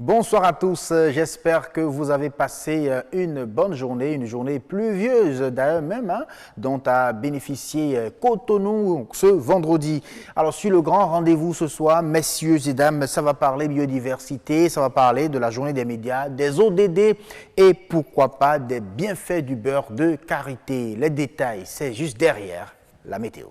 Bonsoir à tous, j'espère que vous avez passé une bonne journée, une journée pluvieuse d'ailleurs même, dont a bénéficié Cotonou ce vendredi. Alors sur le grand rendez-vous ce soir, messieurs et dames, ça va parler biodiversité, ça va parler de la journée des médias, des ODD et pourquoi pas des bienfaits du beurre de karité. Les détails, c'est juste derrière la météo.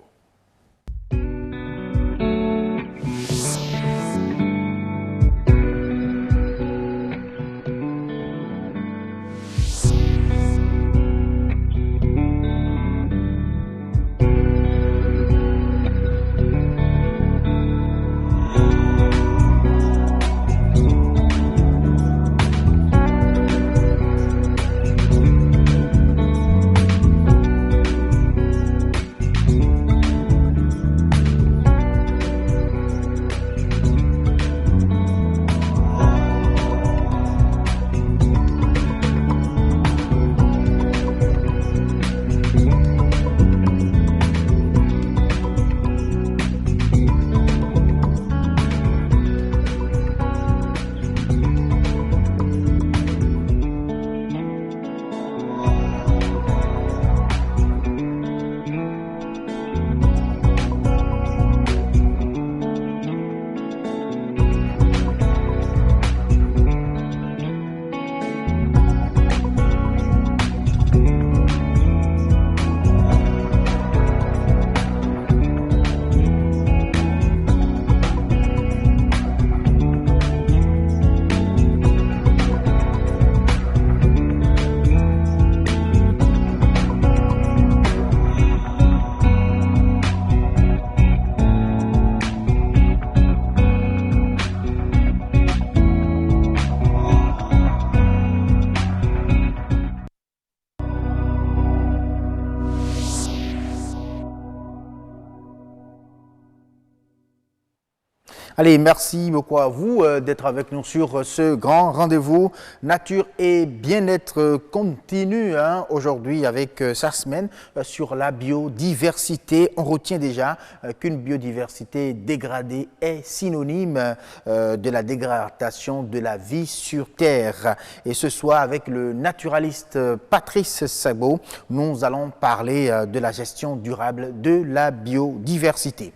Allez, merci beaucoup à vous d'être avec nous sur ce grand rendez-vous nature et bien-être continu aujourd'hui avec sa semaine sur la biodiversité. On retient déjà qu'une biodiversité dégradée est synonyme de la dégradation de la vie sur Terre. Et ce soir, avec le naturaliste Patrice Sabo, nous allons parler de la gestion durable de la biodiversité.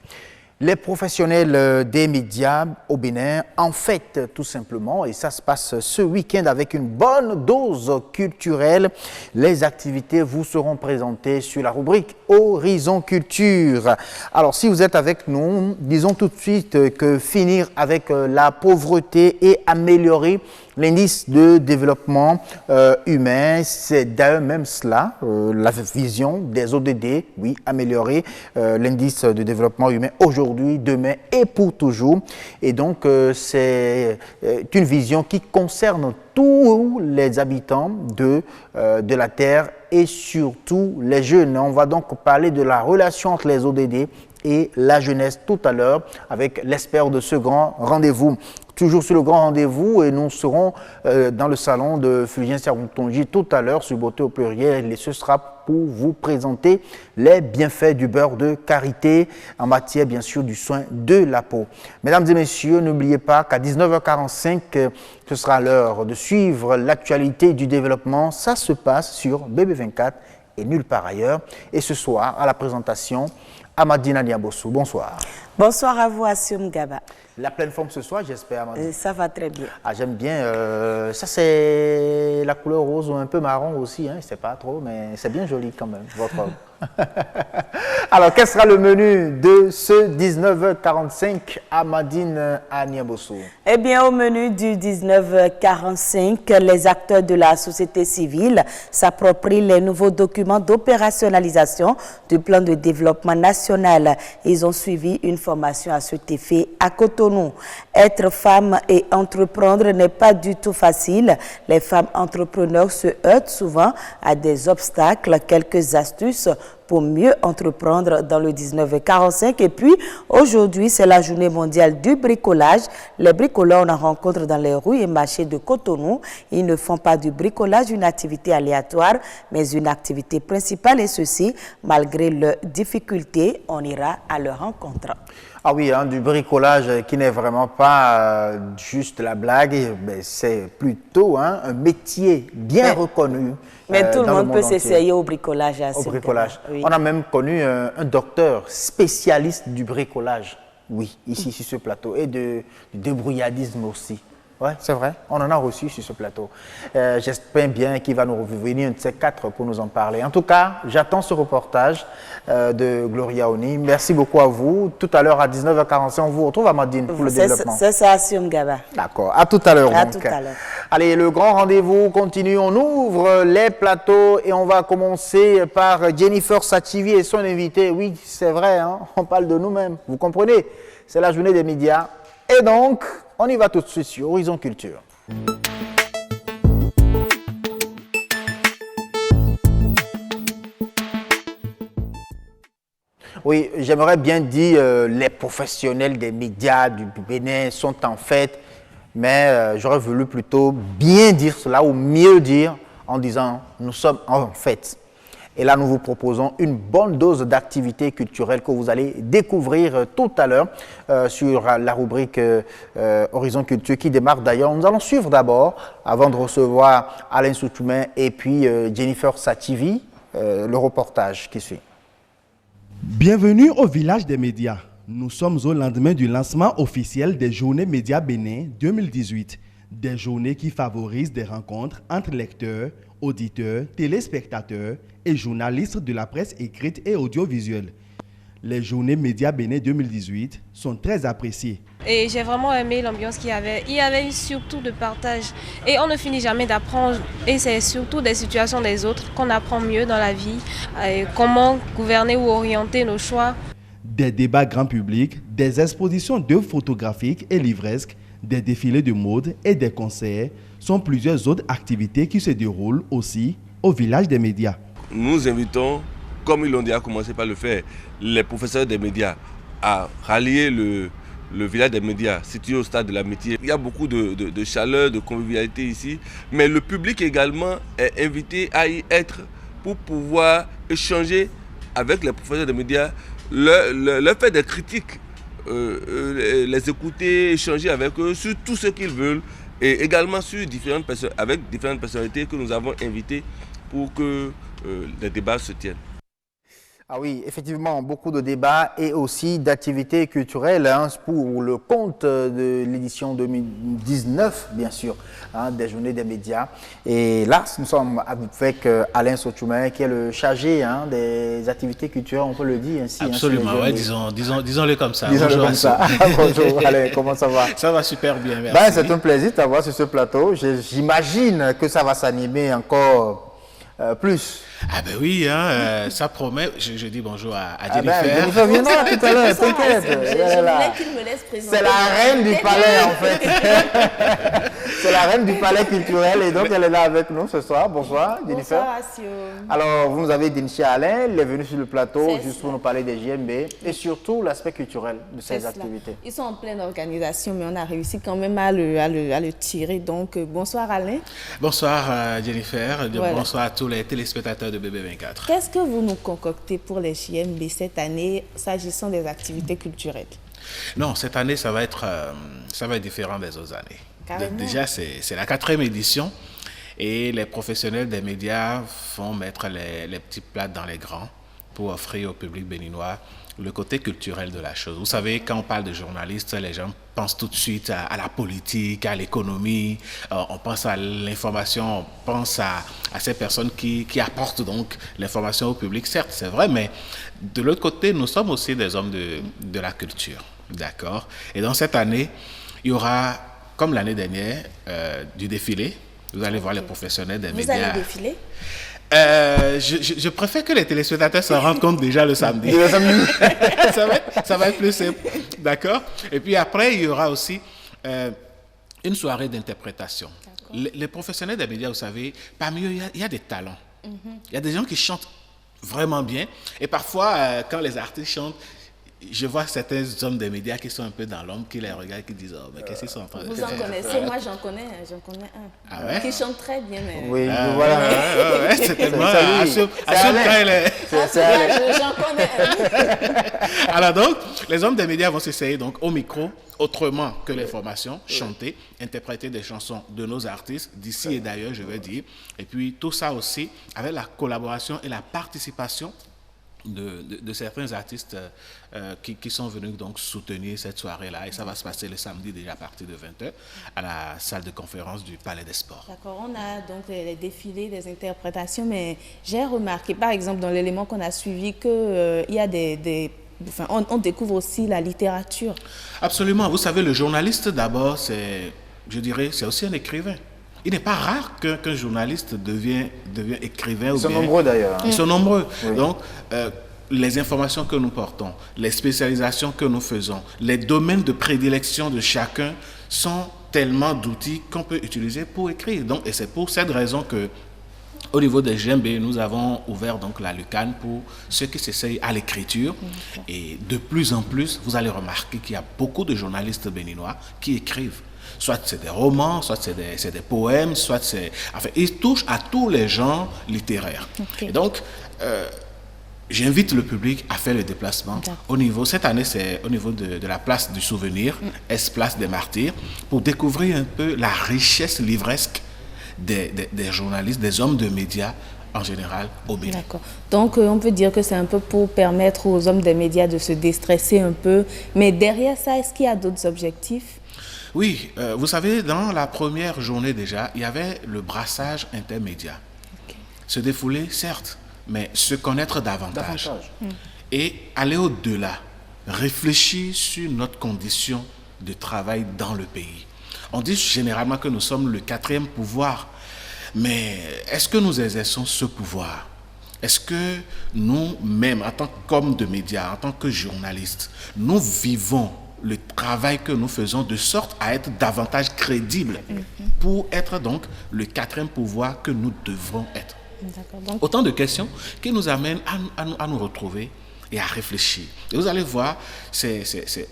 Les professionnels des médias au Bénin en fêtent tout simplement et ça se passe ce week-end avec une bonne dose culturelle. Les activités vous seront présentées sur la rubrique Horizon Culture. Alors si vous êtes avec nous, disons tout de suite que finir avec la pauvreté et améliorer l'indice de développement humain, c'est d'ailleurs même cela, la vision des ODD, oui, améliorer l'indice de développement humain aujourd'hui, demain et pour toujours. Et donc, c'est une vision qui concerne tous les habitants de la Terre et surtout les jeunes. On va donc parler de la relation entre les ODD et la jeunesse tout à l'heure avec l'expert de ce grand rendez-vous. Toujours sur le grand rendez-vous et nous serons dans le salon de Fulgien Servontonji tout à l'heure sur Beauté au pluriel et ce sera pour vous présenter les bienfaits du beurre de karité en matière bien sûr du soin de la peau. Mesdames et messieurs, n'oubliez pas qu'à 19h45, ce sera l'heure de suivre l'actualité du développement. Ça se passe sur BB24 et nulle part ailleurs. Et ce soir, à la présentation, Amadina Niabossou. Bonsoir. Bonsoir à vous, Assioum Gaba. La pleine forme ce soir, j'espère, Amadina. Ça va très bien. Ah, j'aime bien. Ça, c'est la couleur rose ou un peu marron aussi. Hein, c'est pas trop, mais c'est bien joli quand même, votre robe. Alors, quel sera le menu de ce 19h45 à Madine à Niabossou? Eh bien, au menu du 19h45, les acteurs de la société civile s'approprient les nouveaux documents d'opérationnalisation du plan de développement national. Ils ont suivi une formation à cet effet à Cotonou. Être femme et entreprendre n'est pas du tout facile. Les femmes entrepreneurs se heurtent souvent à des obstacles. Quelques astuces pour mieux entreprendre dans le 1945. Et puis, aujourd'hui, c'est la journée mondiale du bricolage. Les bricoleurs, on en rencontre dans les rues et marchés de Cotonou. Ils ne font pas du bricolage une activité aléatoire, mais une activité principale, et ceci, malgré leurs difficultés, on ira à leur rencontre. Ah oui, hein, du bricolage qui n'est vraiment pas juste la blague, c'est plutôt un métier bien reconnu. Mais tout le monde peut s'essayer au bricolage. Au bricolage. Oui. On a même connu un docteur spécialiste du bricolage, oui, ici sur ce plateau, et du débrouillardisme aussi. Oui, c'est vrai, on en a reçu sur ce plateau. J'espère bien qu'il va nous revenir un de ces quatre pour nous en parler. En tout cas, j'attends ce reportage de Gloria Oni. Merci beaucoup à vous. Tout à l'heure à 19h45, on vous retrouve à Madine pour le développement. C'est ça, Siongaba. D'accord, à tout à l'heure. À tout à l'heure. Allez, le grand rendez-vous continue. On ouvre les plateaux et on va commencer par Jennifer Sachivi et son invité. Oui, c'est vrai, hein, on parle de nous-mêmes. Vous comprenez? C'est la journée des médias. Et donc, on y va tout de suite sur Horizon Culture. Oui, j'aimerais bien dire les professionnels des médias du Bénin sont en fait, mais j'aurais voulu plutôt bien dire cela ou mieux dire en disant nous sommes en fait. Et là, nous vous proposons une bonne dose d'activité culturelle que vous allez découvrir tout à l'heure sur la rubrique Horizon Culture qui démarre d'ailleurs. Nous allons suivre d'abord, avant de recevoir Alain Soutoumen et puis Jennifer Sachivi, le reportage qui suit. Bienvenue au village des médias. Nous sommes au lendemain du lancement officiel des Journées Médias Bénin 2018. Des journées qui favorisent des rencontres entre lecteurs, auditeurs, téléspectateurs et journalistes de la presse écrite et audiovisuelle. Les Journées Médias Bénin 2018 sont très appréciées. Et j'ai vraiment aimé l'ambiance qu'il y avait. Il y avait eu surtout de partage. Et on ne finit jamais d'apprendre. Et c'est surtout des situations des autres qu'on apprend mieux dans la vie. Comment gouverner ou orienter nos choix. Des débats grand public, des expositions d'œuvres photographiques et livresques, des défilés de mode et des concerts sont plusieurs autres activités qui se déroulent aussi au village des médias. Nous invitons, comme ils l'ont déjà commencé par le faire, les professeurs des médias à rallier le village des médias situé au stade de l'Amitié. Il y a beaucoup de chaleur, de convivialité ici, mais le public également est invité à y être pour pouvoir échanger avec les professeurs des médias, leur faire des critiques, les écouter, échanger avec eux sur tout ce qu'ils veulent et également sur avec différentes personnalités que nous avons invitées pour que les débats se tiennent. Ah oui, effectivement, beaucoup de débats et aussi d'activités culturelles pour le compte de l'édition 2019, bien sûr, des Journées des médias. Et là, nous sommes avec Alain Soutoumen, qui est le chargé des activités culturelles, on peut le dire ainsi. Absolument, oui, disons-le comme ça. Disons-le comme ça. Bonjour Alain, comment ça va? Ça va super bien, merci. C'est un plaisir de t'avoir sur ce plateau. J'imagine que ça va s'animer encore plus. Ah ben oui, ça promet. Je dis bonjour à Jennifer. Jennifer viendra tout à l'heure, t'inquiète. Je voulais qu'il me laisse présenter. C'est la reine du palais en fait. C'est la reine du palais culturel et donc elle est là avec nous ce soir. Bonsoir Jennifer. Bonsoir Assio. Alors vous nous avez déniché Alain, il est venu sur le plateau juste pour nous parler des JMB et surtout l'aspect culturel de ces activités. Ils sont en pleine organisation mais on a réussi quand même à le tirer. Donc bonsoir Alain. Bonsoir Jennifer, voilà. Bonsoir à tous les téléspectateurs de BB24. Qu'est-ce que vous nous concoctez pour les JMB cette année s'agissant des activités culturelles? Non, cette année, ça va être différent des autres années. Carrément. Déjà, c'est la 4e édition et les professionnels des médias vont mettre les petits plats dans les grands pour offrir au public béninois le côté culturel de la chose. Vous savez, quand on parle de journalistes, les gens pensent tout de suite à la politique, à l'économie, on pense à l'information, on pense à ces personnes qui apportent donc l'information au public. Certes, c'est vrai, mais de l'autre côté, nous sommes aussi des hommes de la culture. D'accord? Et dans cette année, il y aura, comme l'année dernière, du défilé. Vous allez voir les professionnels des médias. Vous allez défiler? Je préfère que les téléspectateurs se rendent compte déjà le samedi. ça va être plus simple. D'accord? Et puis après, il y aura aussi une soirée d'interprétation. Les professionnels des médias, vous savez, parmi eux, il y a des talents. Il y a des gens qui chantent vraiment bien. Et parfois, quand les artistes chantent, je vois certains hommes des médias qui sont un peu dans l'ombre, qui les regardent, qui disent mais qu'est-ce qu'ils sont en train de faire? Vous en connaissez? Moi, j'en connais un. Ah ouais? Qui chante très bien. Mais... Oui, voilà. Ouais, c'est tellement... J'en connais un. Alors donc, les hommes des médias vont s'essayer donc au micro, autrement que les formations, chanter, interpréter des chansons de nos artistes, d'ici et d'ailleurs, je veux dire. Et puis tout ça aussi avec la collaboration et la participation de certains artistes qui sont venus donc soutenir cette soirée-là. Et ça va se passer le samedi déjà à partir de 20h à la salle de conférence du Palais des Sports. D'accord, on a donc les défilés, des interprétations, mais j'ai remarqué par exemple dans l'élément qu'on a suivi qu'il y a on découvre aussi la littérature. Absolument. Vous savez, le journaliste d'abord, c'est aussi un écrivain. Il n'est pas rare qu'un journaliste devient écrivain. Ils sont nombreux d'ailleurs. Ils sont nombreux. Oui. Donc, les informations que nous portons, les spécialisations que nous faisons, les domaines de prédilection de chacun sont tellement d'outils qu'on peut utiliser pour écrire. Donc, et c'est pour cette raison que au niveau des GMB, nous avons ouvert donc la Lucane pour ceux qui s'essayent à l'écriture. Et de plus en plus, vous allez remarquer qu'il y a beaucoup de journalistes béninois qui écrivent. Soit c'est des romans, soit c'est des poèmes, soit c'est... Enfin, ils touchent à tous les genres littéraires. Okay. Et donc, j'invite le public à faire le déplacement. Cette année, c'est au niveau de la place du souvenir, Place des Martyrs, pour découvrir un peu la richesse livresque des journalistes, des hommes de médias en général au Bénin. D'accord. Donc, on peut dire que c'est un peu pour permettre aux hommes des médias de se déstresser un peu. Mais derrière ça, est-ce qu'il y a d'autres objectifs? Oui, vous savez, dans la première journée déjà, il y avait le brassage intermédiaire. Okay. Se défouler, certes, mais se connaître davantage. Et aller au-delà, réfléchir sur notre condition de travail dans le pays. On dit généralement que nous sommes le 4e pouvoir, mais est-ce que nous exerçons ce pouvoir? Est-ce que nous-mêmes, en tant qu'hommes de médias, en tant que journalistes, nous vivons le travail que nous faisons de sorte à être davantage crédibles pour être donc le 4e pouvoir que nous devrons être? Donc... Autant de questions qui nous amènent à nous retrouver et à réfléchir. Et vous allez voir,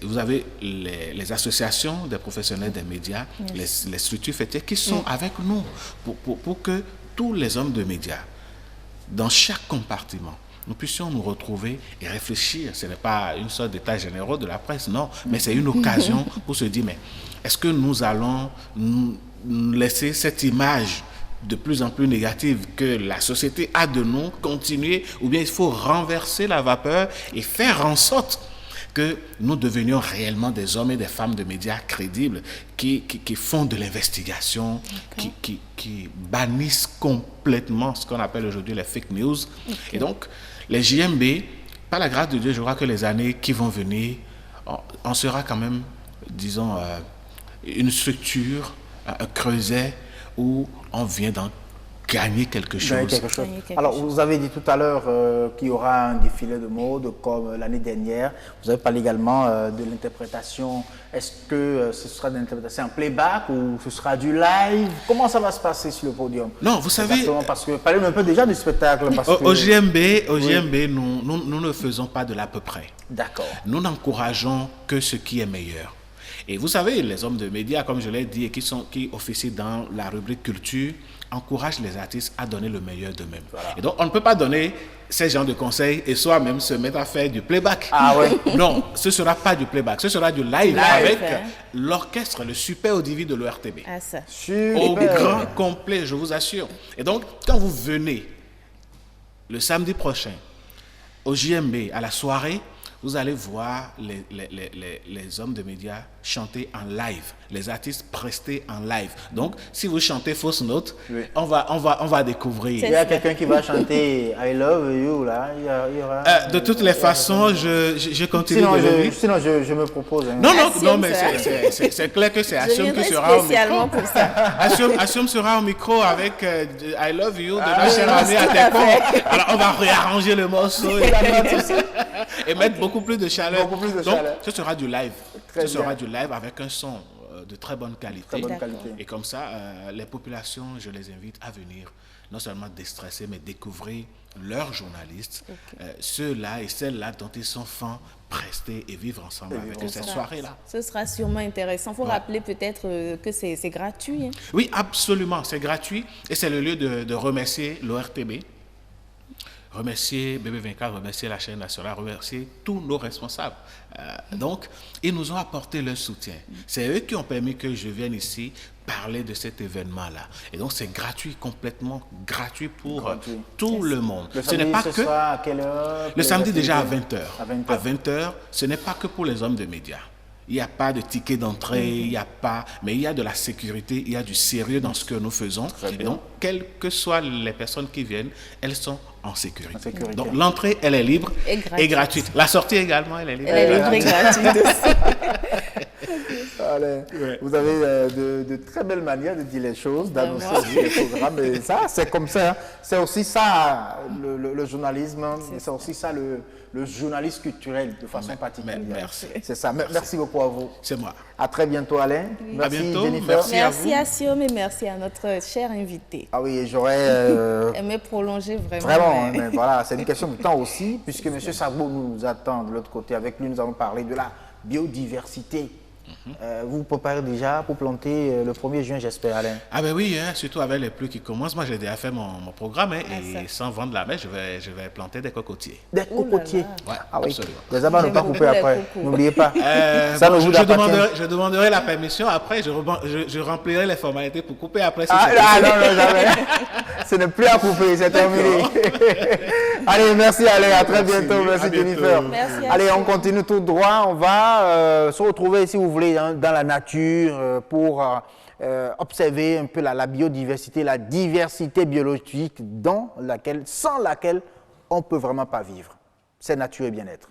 vous avez les associations des professionnels des médias, les structures fêtières qui sont avec nous pour que tous les hommes de médias, dans chaque compartiment, nous puissions nous retrouver et réfléchir. Ce n'est pas une sorte d'état général de la presse, non, mais c'est une occasion pour se dire, mais est-ce que nous allons nous laisser cette image de plus en plus négative que la société a de nous continuer, ou bien il faut renverser la vapeur et faire en sorte que nous devenions réellement des hommes et des femmes de médias crédibles qui font de l'investigation, qui bannissent complètement ce qu'on appelle aujourd'hui les fake news. Et donc, les JMB, par la grâce de Dieu, je crois que les années qui vont venir, on sera quand même, disons, une structure, un creuset où on vient d'en gagner quelque chose. Alors, vous avez dit tout à l'heure qu'il y aura un défilé de mode comme l'année dernière. Vous avez parlé également de l'interprétation. Est-ce que ce sera de l'interprétation en playback ou ce sera du live? Comment ça va se passer sur le podium? Non, vous savez... Exactement, parce que parlez un peu déjà du spectacle. Parce au JMB, nous ne faisons pas de l'à peu près. D'accord. Nous n'encourageons que ce qui est meilleur. Et vous savez, les hommes de médias, comme je l'ai dit, et qui officient dans la rubrique culture, encouragent les artistes à donner le meilleur d'eux-mêmes. Voilà. Et donc, on ne peut pas donner ces genres de conseils et soi-même se mettre à faire du playback. Ah oui. Non, ce ne sera pas du playback, ce sera du live avec l'orchestre, le super audivi de l'ORTB. Ah, ça. Au grand complet, je vous assure. Et donc, quand vous venez le samedi prochain au JMB, à la soirée, vous allez voir les hommes de médias chanter en live, les artistes prester en live. Donc, si vous chantez fausse note, on va découvrir. Il y a quelqu'un qui va chanter I Love You, là. Il y aura, de toutes les façons, je continue sinon, je me propose. Hein. Non, mais c'est clair que c'est Assume qui sera au micro. Assume sera au micro avec I Love You de notre cher ami Atekon. Alors, on va réarranger le morceau et mettre beaucoup plus de chaleur. Donc, ce sera du live. Ce sera du live avec un son de très bonne qualité. Très bonne qualité. Et comme ça, les populations, je les invite à venir non seulement déstresser, mais découvrir leurs journalistes, ceux-là et celles-là dont ils sont fans, prester et vivre ensemble avec eux cette soirée-là. Ce sera sûrement intéressant. Il faut rappeler peut-être que c'est gratuit. Hein. Oui, absolument, c'est gratuit et c'est le lieu de remercier l'ORTB, remercier BB24, remercier la chaîne nationale, remercier tous nos responsables. Donc, ils nous ont apporté leur soutien. C'est eux qui ont permis que je vienne ici parler de cet événement-là. Et donc, c'est gratuit, complètement gratuit pour tout le monde. Le samedi, ce sera à quelle heure? Le samedi, déjà à 20h. À 20h, ce n'est pas que pour les hommes de médias. Il n'y a pas de ticket d'entrée, il n'y a pas, mais il y a de la sécurité, il y a du sérieux dans ce que nous faisons. Et donc, quelles que soient les personnes qui viennent, elles sont en sécurité. Donc, l'entrée, elle est libre et gratuite. La sortie également, elle est libre. Elle est libre et gratuite aussi. Allez, vous avez de très belles manières de dire les choses, d'annoncer les programmes. Et ça, c'est comme ça. C'est aussi ça, le journalisme. C'est aussi ça, le journalisme culturel, de façon particulière. Merci. C'est ça. Merci beaucoup à vous. C'est moi. À très bientôt, Alain. Merci, à bientôt. Jennifer. Merci à Siom et merci à notre cher invité. Ah oui, j'aurais aimé prolonger vraiment. Vraiment, mais voilà, c'est une question de temps aussi, puisque M. Sagbo nous attend de l'autre côté. Avec lui, nous allons parler de la biodiversité. Vous vous préparez déjà pour planter le 1er juin, j'espère, Alain? Ah ben oui, hein, surtout avec les pluies qui commencent. Moi, j'ai déjà fait mon programme et sans vendre la mèche, je vais planter des cocotiers. Des cocotiers? Ouais, ah oui, absolument. Des amas ne pas couper après, n'oubliez pas. Ça bon, je demanderai la permission, après je remplirai les formalités pour couper après. Si non, jamais. Ce n'est plus à couper, c'est terminé. Allez, merci Alain, à très bientôt. Merci Jennifer. Merci. Allez, on continue tout droit. On va se retrouver, si vous voulez, dans la nature pour observer un peu la biodiversité, la diversité biologique sans laquelle on ne peut vraiment pas vivre. C'est nature et bien-être.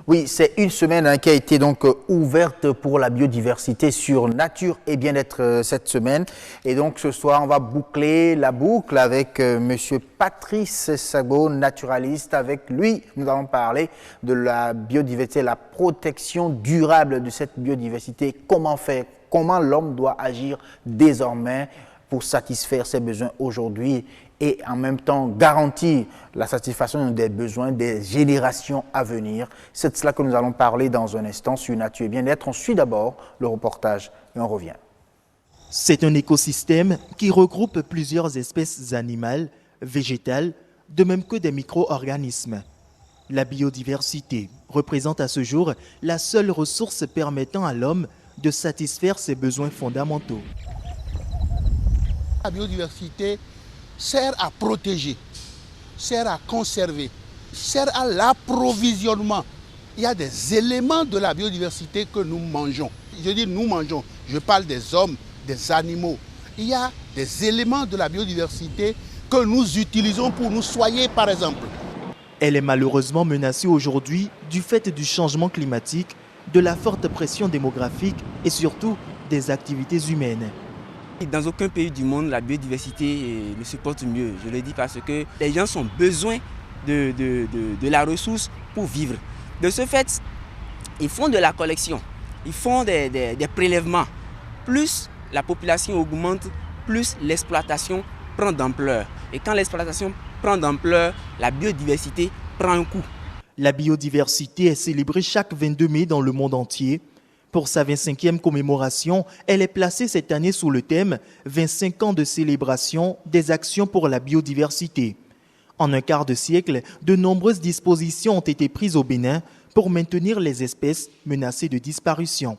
Oui, c'est une semaine qui a été donc ouverte pour la biodiversité sur Nature et Bien-être cette semaine. Et donc ce soir, on va boucler la boucle avec Monsieur Patrice Sagbo, naturaliste. Avec lui, nous allons parler de la biodiversité, la protection durable de cette biodiversité. Comment faire, comment l'homme doit agir désormais pour satisfaire ses besoins aujourd'hui et en même temps garantir la satisfaction des besoins des générations à venir. C'est de cela que nous allons parler dans un instant sur Nature et Bien-être. On suit d'abord le reportage et on revient. C'est un écosystème qui regroupe plusieurs espèces animales, végétales, de même que des micro-organismes. La biodiversité représente à ce jour la seule ressource permettant à l'homme de satisfaire ses besoins fondamentaux. La biodiversité sert à protéger, sert à conserver, sert à l'approvisionnement. Il y a des éléments de la biodiversité que nous mangeons. Je dis nous mangeons, je parle des hommes, des animaux. Il y a des éléments de la biodiversité que nous utilisons pour nous soigner, par exemple. Elle est malheureusement menacée aujourd'hui du fait du changement climatique, de la forte pression démographique et surtout des activités humaines. Dans aucun pays du monde, la biodiversité ne se porte mieux. Je le dis parce que les gens ont besoin de la ressource pour vivre. De ce fait, ils font de la collection, ils font des prélèvements. Plus la population augmente, plus l'exploitation prend d'ampleur. Et quand l'exploitation prend d'ampleur, la biodiversité prend un coup. La biodiversité est célébrée chaque 22 mai dans le monde entier. Pour sa 25e commémoration, elle est placée cette année sous le thème « 25 ans de célébration des actions pour la biodiversité ». En un quart de siècle, de nombreuses dispositions ont été prises au Bénin pour maintenir les espèces menacées de disparition.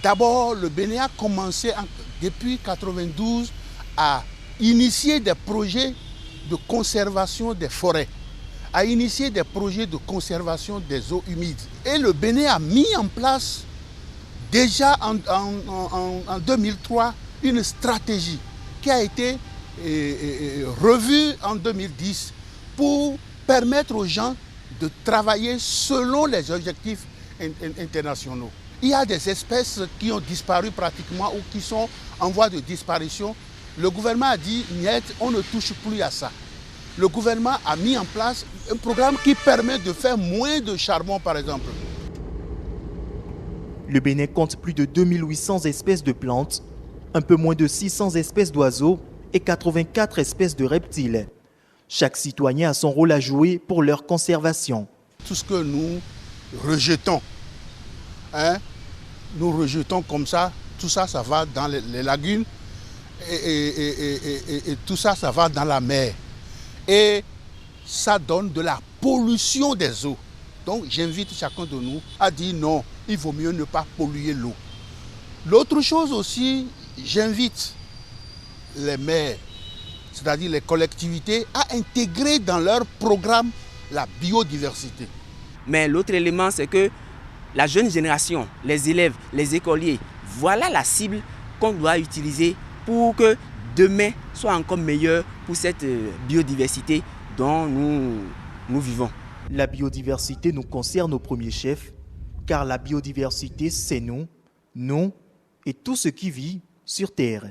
D'abord, le Bénin a commencé depuis 1992 à initier des projets de conservation des forêts, à initier des projets de conservation des eaux humides. Et le Bénin a mis en place déjà en 2003, une stratégie qui a été revue en 2010 pour permettre aux gens de travailler selon les objectifs internationaux. Il y a des espèces qui ont disparu pratiquement ou qui sont en voie de disparition. Le gouvernement a dit, niet, on ne touche plus à ça. le gouvernement a mis en place un programme qui permet de faire moins de charbon, par exemple. Le Bénin compte plus de 2800 espèces de plantes, un peu moins de 600 espèces d'oiseaux et 84 espèces de reptiles. Chaque citoyen a son rôle à jouer pour leur conservation. Tout ce que nous rejetons, nous rejetons comme ça, tout ça, ça va dans les lagunes et tout ça, ça va dans la mer. Et ça donne de la pollution des eaux. Donc j'invite chacun de nous à dire non, il vaut mieux ne pas polluer l'eau. L'autre chose aussi, j'invite les maires, c'est-à-dire les collectivités, à intégrer dans leur programme la biodiversité. Mais l'autre élément, c'est que la jeune génération, les élèves, les écoliers, voilà la cible qu'on doit utiliser pour que demain soit encore meilleur pour cette biodiversité dont nous vivons. La biodiversité nous concerne au premier chef, car la biodiversité, c'est nous et tout ce qui vit sur Terre.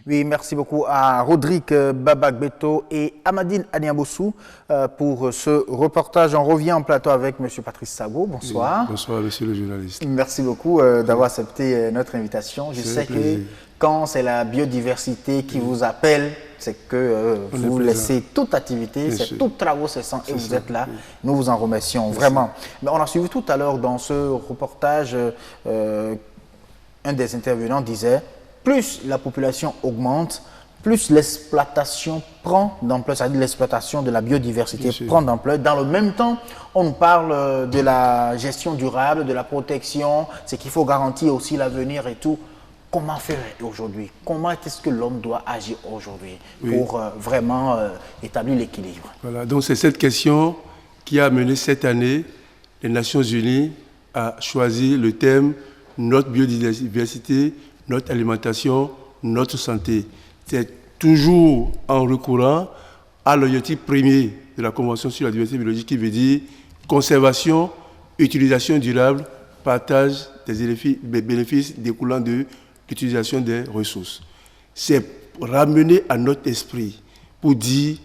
Oui, merci beaucoup à Rodrigue Babak-Beto et Amadine Aniabossou pour ce reportage. On revient en plateau avec M. Patrice Sago. Bonsoir. Oui, bonsoir, monsieur le journaliste. Merci beaucoup d'avoir accepté notre invitation. Je sais que quand c'est la biodiversité qui vous appelle, c'est que vous laissez toute activité, c'est tout travaux cessants et vous êtes là. Oui. Nous vous en remercions vraiment. Mais on a suivi tout à l'heure dans ce reportage, un des intervenants disait plus la population augmente, plus l'exploitation prend d'ampleur, c'est-à-dire l'exploitation de la biodiversité prend d'ampleur. Dans le même temps, on nous parle de la gestion durable, de la protection, c'est qu'il faut garantir aussi l'avenir et tout. Comment faire aujourd'hui? Comment est-ce que l'homme doit agir aujourd'hui pour vraiment établir l'équilibre? Voilà, donc c'est cette question qui a amené cette année les Nations Unies à choisir le thème « Notre biodiversité, notre alimentation, notre santé ». C'est toujours en recourant à l'objectif premier de la Convention sur la diversité biologique qui veut dire conservation, utilisation durable, partage des bénéfices découlant de l'utilisation des ressources. C'est ramener à notre esprit pour dire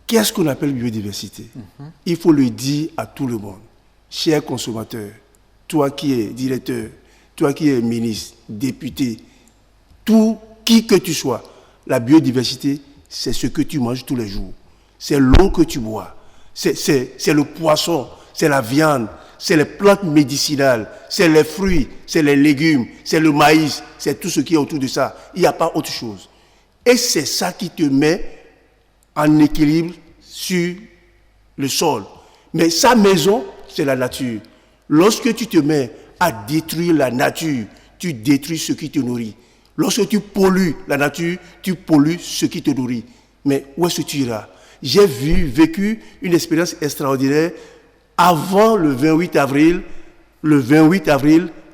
qu'est-ce qu'on appelle biodiversité. Il faut le dire à tout le monde. Chers consommateurs, toi qui es directeur, toi qui es ministre, député, qui que tu sois, la biodiversité, c'est ce que tu manges tous les jours. C'est l'eau que tu bois. C'est le poisson, c'est la viande, c'est les plantes médicinales, c'est les fruits, c'est les légumes, c'est le maïs, c'est tout ce qui est autour de ça. Il n'y a pas autre chose. Et c'est ça qui te met en équilibre sur le sol. Mais sa maison, c'est la nature. Lorsque tu te mets à détruire la nature, tu détruis ce qui te nourrit. Lorsque tu pollues la nature, tu pollues ce qui te nourrit. Mais où est-ce que tu iras? J'ai vécu une expérience extraordinaire avant le 28 avril,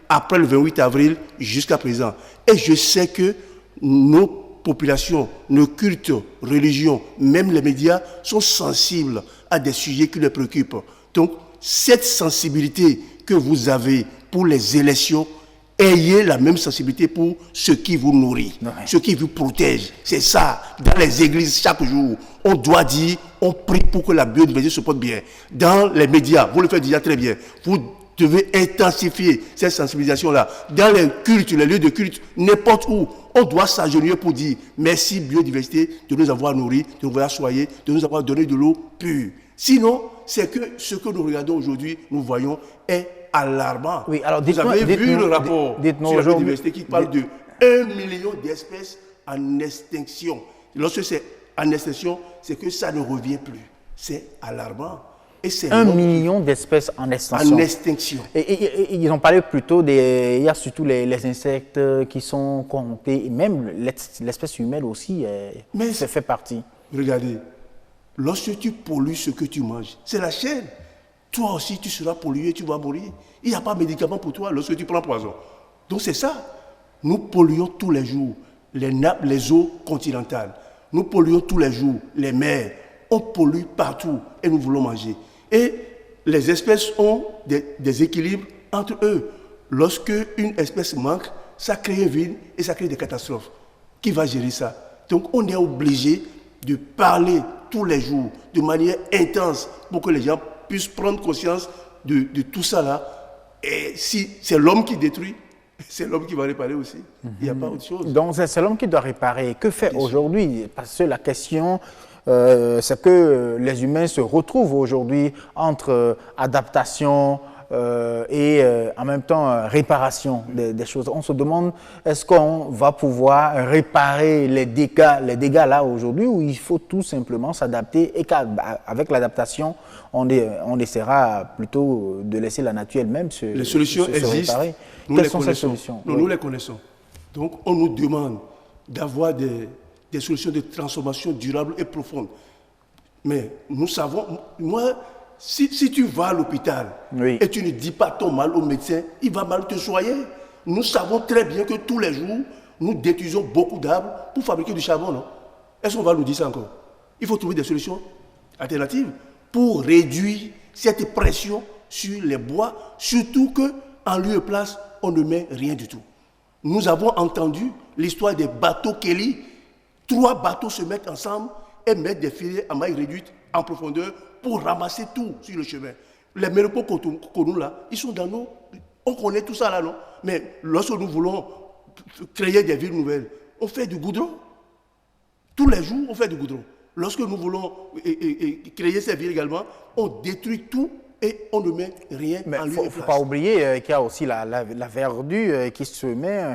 après le 28 avril, jusqu'à présent. Et je sais que nos populations, nos cultes, religions, même les médias sont sensibles à des sujets qui les préoccupent. Donc, cette sensibilité que vous avez pour les élections, ayez la même sensibilité pour ce qui vous nourrit, ce qui vous protège. C'est ça. Dans les églises, chaque jour, on doit dire, on prie pour que la biodiversité se porte bien. Dans les médias, vous le faites déjà très bien. Vous devez intensifier cette sensibilisation-là. Dans les cultes, les lieux de culte, n'importe où, on doit s'agenouiller pour dire merci biodiversité de nous avoir nourris, de nous avoir soignés, de nous avoir donné de l'eau pure. Sinon, c'est que ce que nous regardons aujourd'hui, nous voyons, est alarmant. Oui, alors vous avez vu le rapport sur la biodiversité qui parle de 1 million d'espèces en extinction. Lorsque c'est en extinction, c'est que ça ne revient plus. C'est alarmant. Et c'est 1 million d'espèces en extinction. En extinction. Et ils ont parlé plutôt il y a surtout les insectes qui sont comptés, et même l'espèce humaine aussi ça fait partie. Regardez, lorsque tu pollues ce que tu manges, c'est la chaîne. Toi aussi, tu seras pollué, tu vas mourir. Il n'y a pas de médicament pour toi lorsque tu prends poison. Donc c'est ça. Nous polluons tous les jours les nappes, les eaux continentales. Nous polluons tous les jours les mers. On pollue partout et nous voulons manger. Et les espèces ont des équilibres entre eux. Lorsque une espèce manque, ça crée un vide et ça crée des catastrophes. Qui va gérer ça? Donc on est obligé de parler tous les jours, de manière intense, pour que les gens puissent prendre conscience de tout ça là. Et si c'est l'homme qui détruit, c'est l'homme qui va réparer aussi. Il n'y a pas autre chose. Donc c'est l'homme qui doit réparer. Que fait aujourd'hui? Parce que la question, c'est que les humains se retrouvent aujourd'hui entre adaptation et en même temps réparation des choses. On se demande, est-ce qu'on va pouvoir réparer les dégâts là aujourd'hui, ou il faut tout simplement s'adapter et qu'avec l'adaptation, on essaiera plutôt de laisser la nature elle-même les solutions existent. Réparer. Quelles sont ces solutions? Nous les connaissons. Donc on nous demande d'avoir des solutions de transformation durable et profonde. Mais nous savons, moi, si tu vas à l'hôpital et tu ne dis pas ton mal au médecin, il va mal te soigner. Nous savons très bien que tous les jours, nous détruisons beaucoup d'arbres pour fabriquer du charbon, non? Est-ce qu'on va nous dire ça encore? Il faut trouver des solutions alternatives pour réduire cette pression sur les bois, surtout qu'en lieu et place, on ne met rien du tout. Nous avons entendu l'histoire des bateaux Kelly. 3 bateaux se mettent ensemble et mettent des filets à maille réduite en profondeur pour ramasser tout sur le chemin. Les mélopos qu'on là, ils sont dans nous. On connaît tout ça là, non? Mais lorsque nous voulons créer des villes nouvelles, on fait du goudron. Tous les jours, on fait du goudron. Lorsque nous voulons créer ces villes également, on détruit tout et on ne met rien en lieu et place. Il ne faut pas oublier qu'il y a aussi la verdure qui se met.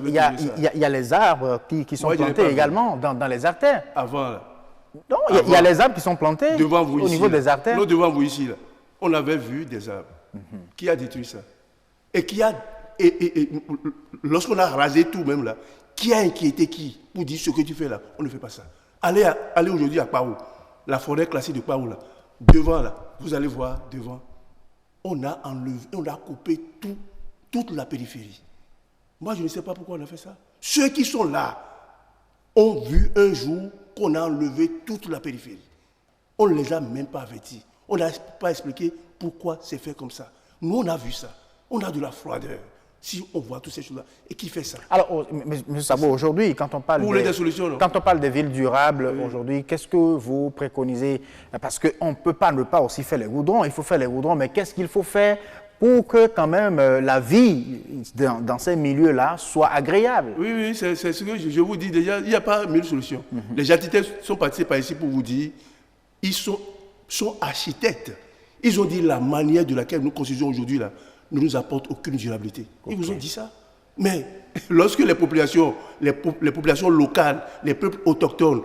Il y a les arbres qui sont plantés également dans les artères. Avant, là. Non, il y a les arbres qui sont plantés au niveau des artères. Nous, devant vous ici, là, on avait vu des arbres. Qui a détruit ça? Et lorsqu'on a rasé tout même là, qui a inquiété qui pour dire ce que tu fais là? On ne fait pas ça. Allez aujourd'hui à Pao, la forêt classée de Pao là, devant là, vous allez voir devant, on a enlevé, on a coupé toute la périphérie. Moi je ne sais pas pourquoi on a fait ça. Ceux qui sont là ont vu un jour qu'on a enlevé toute la périphérie. On ne les a même pas avertis. On n'a pas expliqué pourquoi c'est fait comme ça. Nous on a vu ça. On a de la froideur. Si on voit toutes ces choses-là. Et qui fait ça? Alors, M. Sabo, aujourd'hui, quand on parle des villes durables, aujourd'hui, qu'est-ce que vous préconisez? Parce qu'on ne peut pas ne pas aussi faire les goudrons. Il faut faire les goudrons, mais qu'est-ce qu'il faut faire pour que quand même la vie dans ces milieux-là soit agréable? Oui, c'est ce que je vous dis déjà. Il n'y a pas 1000 solutions. Les architectes sont partis par ici pour vous dire, ils sont architectes. Ils ont dit la manière de laquelle nous construisons aujourd'hui là, ne nous apporte aucune durabilité. Ils vous ont dit ça. Mais lorsque les populations locales, les peuples autochtones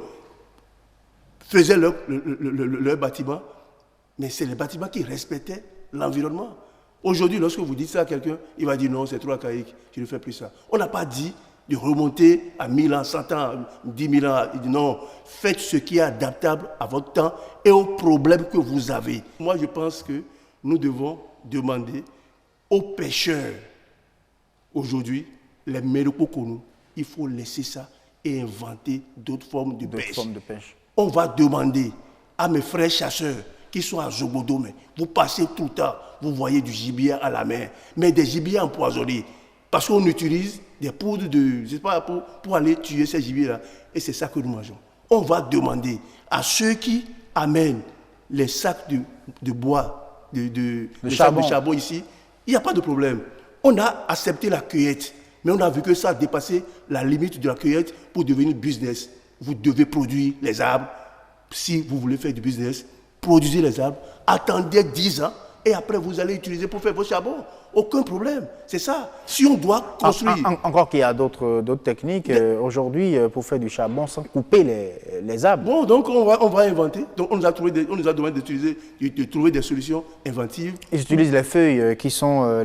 faisaient leur bâtiment, mais c'est les bâtiments qui respectaient l'environnement. Aujourd'hui, lorsque vous dites ça à quelqu'un, il va dire non, c'est trop archaïque, je ne fais plus ça. On n'a pas dit de remonter à 1000 ans, 100 ans, 10 000 ans. Non, faites ce qui est adaptable à votre temps et aux problèmes que vous avez. Moi, je pense que nous devons demander aux pêcheurs, aujourd'hui, les mélopokonou, il faut laisser ça et inventer d'autres formes de pêche. On va demander à mes frères chasseurs qui sont à Zobodo, mais vous passez tout le temps, vous voyez du gibier à la mer, mais des gibiers empoisonnés, parce qu'on utilise des poudres pour aller tuer ces gibiers-là, et c'est ça que nous mangeons. On va demander à ceux qui amènent les sacs de bois, de charbon ici, il n'y a pas de problème. On a accepté la cueillette, mais on a vu que ça a dépassé la limite de la cueillette pour devenir business. Vous devez produire les arbres. Si vous voulez faire du business, produisez les arbres, attendez 10 ans et après vous allez utiliser pour faire vos charbons. Aucun problème. C'est ça. Si on doit construire... Encore qu'il y a d'autres techniques aujourd'hui pour faire du charbon sans couper les arbres. Bon, donc on va inventer. Donc on nous a demandé de trouver des solutions inventives. Ils utilisent les feuilles qui sont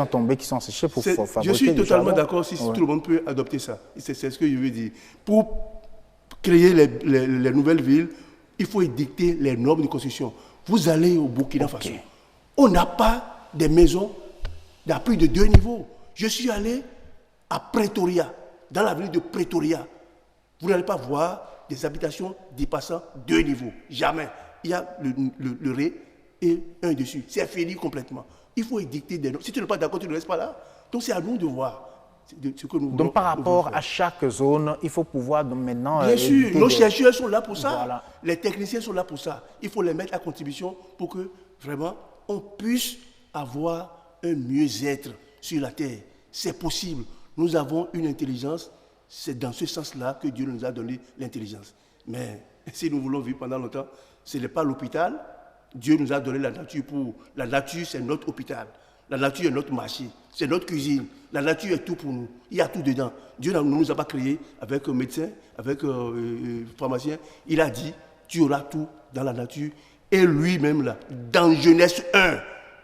tombées, qui sont séchées pour fabriquer du charbon. Je suis totalement d'accord si tout le monde peut adopter ça. C'est ce que je veux dire. Pour créer les nouvelles villes, il faut édicter les normes de construction. Vous allez au Burkina Faso. On n'a pas des maisons d'à plus de 2 niveaux. Je suis allé à Pretoria, dans la ville de Pretoria. Vous n'allez pas voir des habitations dépassant 2 niveaux. Jamais. Il y a le rez et un dessus. C'est fini complètement. Il faut édicter des normes. Si tu n'es pas d'accord, tu ne restes pas là. Donc c'est à nous de voir. ce que nous voulons. Donc par rapport à chaque zone, il faut pouvoir donc, maintenant... Bien sûr, nos chercheurs sont là pour ça. Voilà. Les techniciens sont là pour ça. Il faut les mettre à contribution pour que vraiment on puisse avoir un mieux-être sur la terre. C'est possible. Nous avons une intelligence. C'est dans ce sens-là que Dieu nous a donné l'intelligence. Mais si nous voulons vivre pendant longtemps, ce n'est pas l'hôpital. Dieu nous a donné la nature pour... La nature, c'est notre hôpital. La nature est notre marché. C'est notre cuisine. La nature est tout pour nous. Il y a tout dedans. Dieu ne nous a pas créés avec un médecin, avec un pharmacien. Il a dit, tu auras tout dans la nature. Et lui-même, là, dans Genèse 1,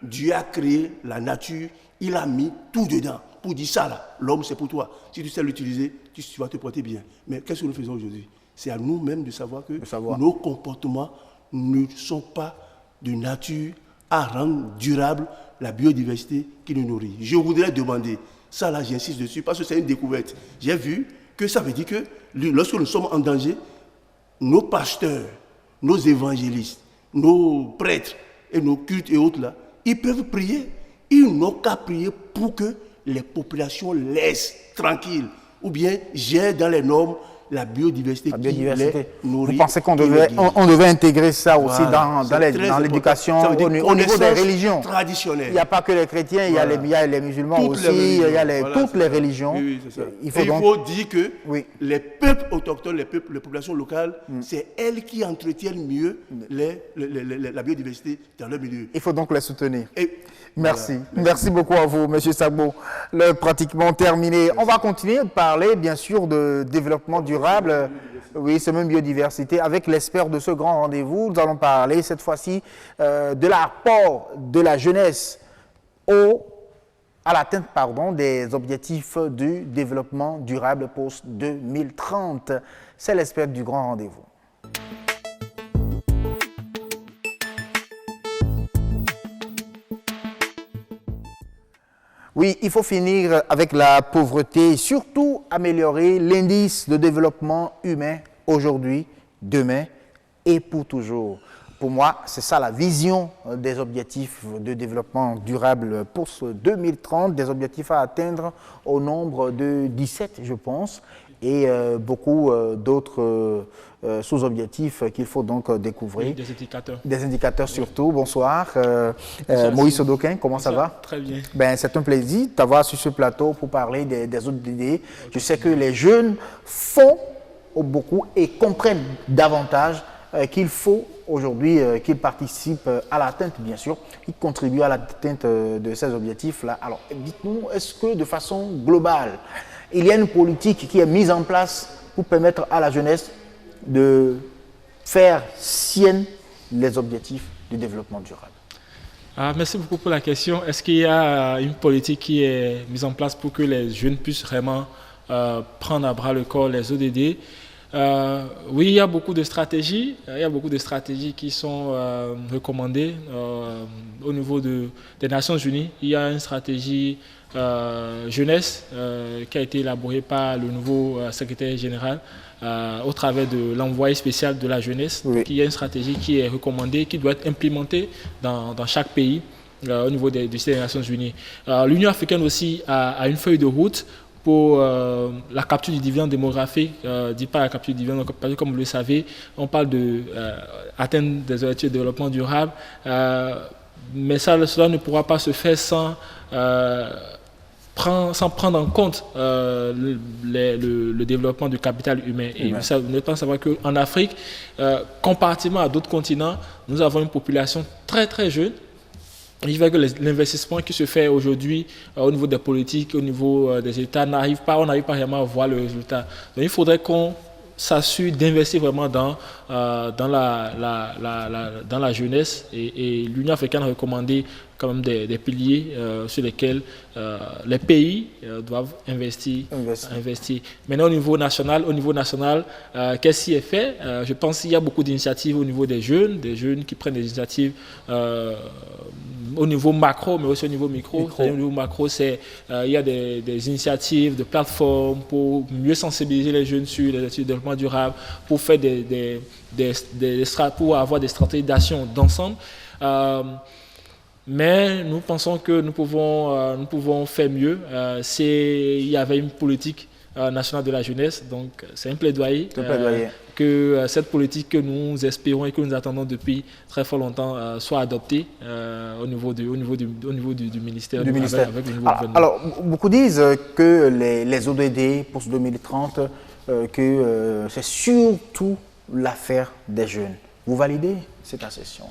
Dieu a créé la nature. Il a mis tout dedans. Pour dire ça, là, l'homme, c'est pour toi. Si tu sais l'utiliser, tu vas te porter bien. Mais qu'est-ce que nous faisons aujourd'hui? C'est à nous-mêmes de savoir que nos comportements ne sont pas de nature à rendre durable la biodiversité qui nous nourrit. Je voudrais demander, ça là j'insiste dessus parce que c'est une découverte. J'ai vu que ça veut dire que lorsque nous sommes en danger, nos pasteurs, nos évangélistes, nos prêtres et nos cultes et autres là, ils peuvent prier. Ils n'ont qu'à prier pour que les populations laissent tranquilles ou bien gèrent dans les normes la biodiversité qui les nourrit. Vous pensez qu'on devait intégrer ça aussi dans l'éducation au niveau des religions traditionnelles. Il n'y a pas que les chrétiens, il y a les musulmans aussi, il y a toutes les religions. Oui, c'est ça. Il faut dire que les peuples autochtones, les populations locales, c'est elles qui entretiennent mieux la biodiversité dans leur milieu. Il faut donc les soutenir. Merci. Merci beaucoup à vous, M. Sagbo. L'heure pratiquement terminée. On va continuer de parler, bien sûr, de développement durable. Oui, c'est même biodiversité. Avec l'expert de ce grand rendez-vous, nous allons parler cette fois-ci de l'apport de la jeunesse à l'atteinte des objectifs du développement durable post-2030. C'est l'expert du grand rendez-vous. Oui, il faut finir avec la pauvreté et surtout améliorer l'indice de développement humain aujourd'hui, demain et pour toujours. Pour moi, c'est ça la vision des objectifs de développement durable pour ce 2030, des objectifs à atteindre au nombre de 17, je pense, et beaucoup d'autres sous-objectifs qu'il faut donc découvrir. Oui, des indicateurs. Des indicateurs surtout. Bonsoir. Moïse Sodokin, comment ça va? Très bien. C'est un plaisir de t'avoir sur ce plateau pour parler des autres idées. Je sais que les jeunes font beaucoup et comprennent davantage qu'il faut aujourd'hui qu'ils participent à l'atteinte, bien sûr, qu'ils contribuent à l'atteinte de ces objectifs-là. Alors, dites-nous, est-ce que de façon globale, il y a une politique qui est mise en place pour permettre à la jeunesse de faire sienne les objectifs du développement durable? Merci beaucoup pour la question. Est-ce qu'il y a une politique qui est mise en place pour que les jeunes puissent vraiment prendre à bras le corps les ODD? Oui, il y a beaucoup de stratégies. Il y a beaucoup de stratégies qui sont recommandées au niveau des Nations Unies. Il y a une stratégie jeunesse qui a été élaborée par le nouveau secrétaire général au travers de l'envoyé spécial de la jeunesse. Oui. Donc, il y a une stratégie qui est recommandée, qui doit être implémentée dans chaque pays au niveau des Nations Unies. L'Union africaine aussi a une feuille de route pour la capture du dividende démographique, dit pas la capture du dividende, comme vous le savez, on parle d'atteindre des objectifs de développement durable, mais cela ne pourra pas se faire sans prendre en compte le développement du capital humain. Et vous n'êtes pas savoir qu'en Afrique, comparativement à d'autres continents, nous avons une population très très jeune. Il fait que l'investissement qui se fait aujourd'hui au niveau des politiques, au niveau des États, on n'arrive pas vraiment à voir le résultat. Donc il faudrait qu'on s'assure d'investir vraiment dans la jeunesse. Et l'Union africaine a recommandé quand même des piliers sur lesquels les pays doivent investir. Maintenant, au niveau national, qu'est-ce qui est fait? Je pense qu'il y a beaucoup d'initiatives au niveau des jeunes qui prennent des initiatives au niveau macro, mais aussi au niveau micro. Au niveau macro, il y a des initiatives, de plateformes pour mieux sensibiliser les jeunes sur les études de développement durable, pour faire pour avoir des stratégies d'action d'ensemble. Mais nous pensons que nous pouvons faire mieux. Il y avait une politique nationale de la jeunesse, donc c'est un plaidoyer. Que cette politique que nous espérons et que nous attendons depuis très fort longtemps soit adoptée au niveau du ministère. Avec le nouveau gouvernement. Alors, beaucoup disent que les ODD pour 2030, que c'est surtout l'affaire des jeunes. Vous validez cette assertion?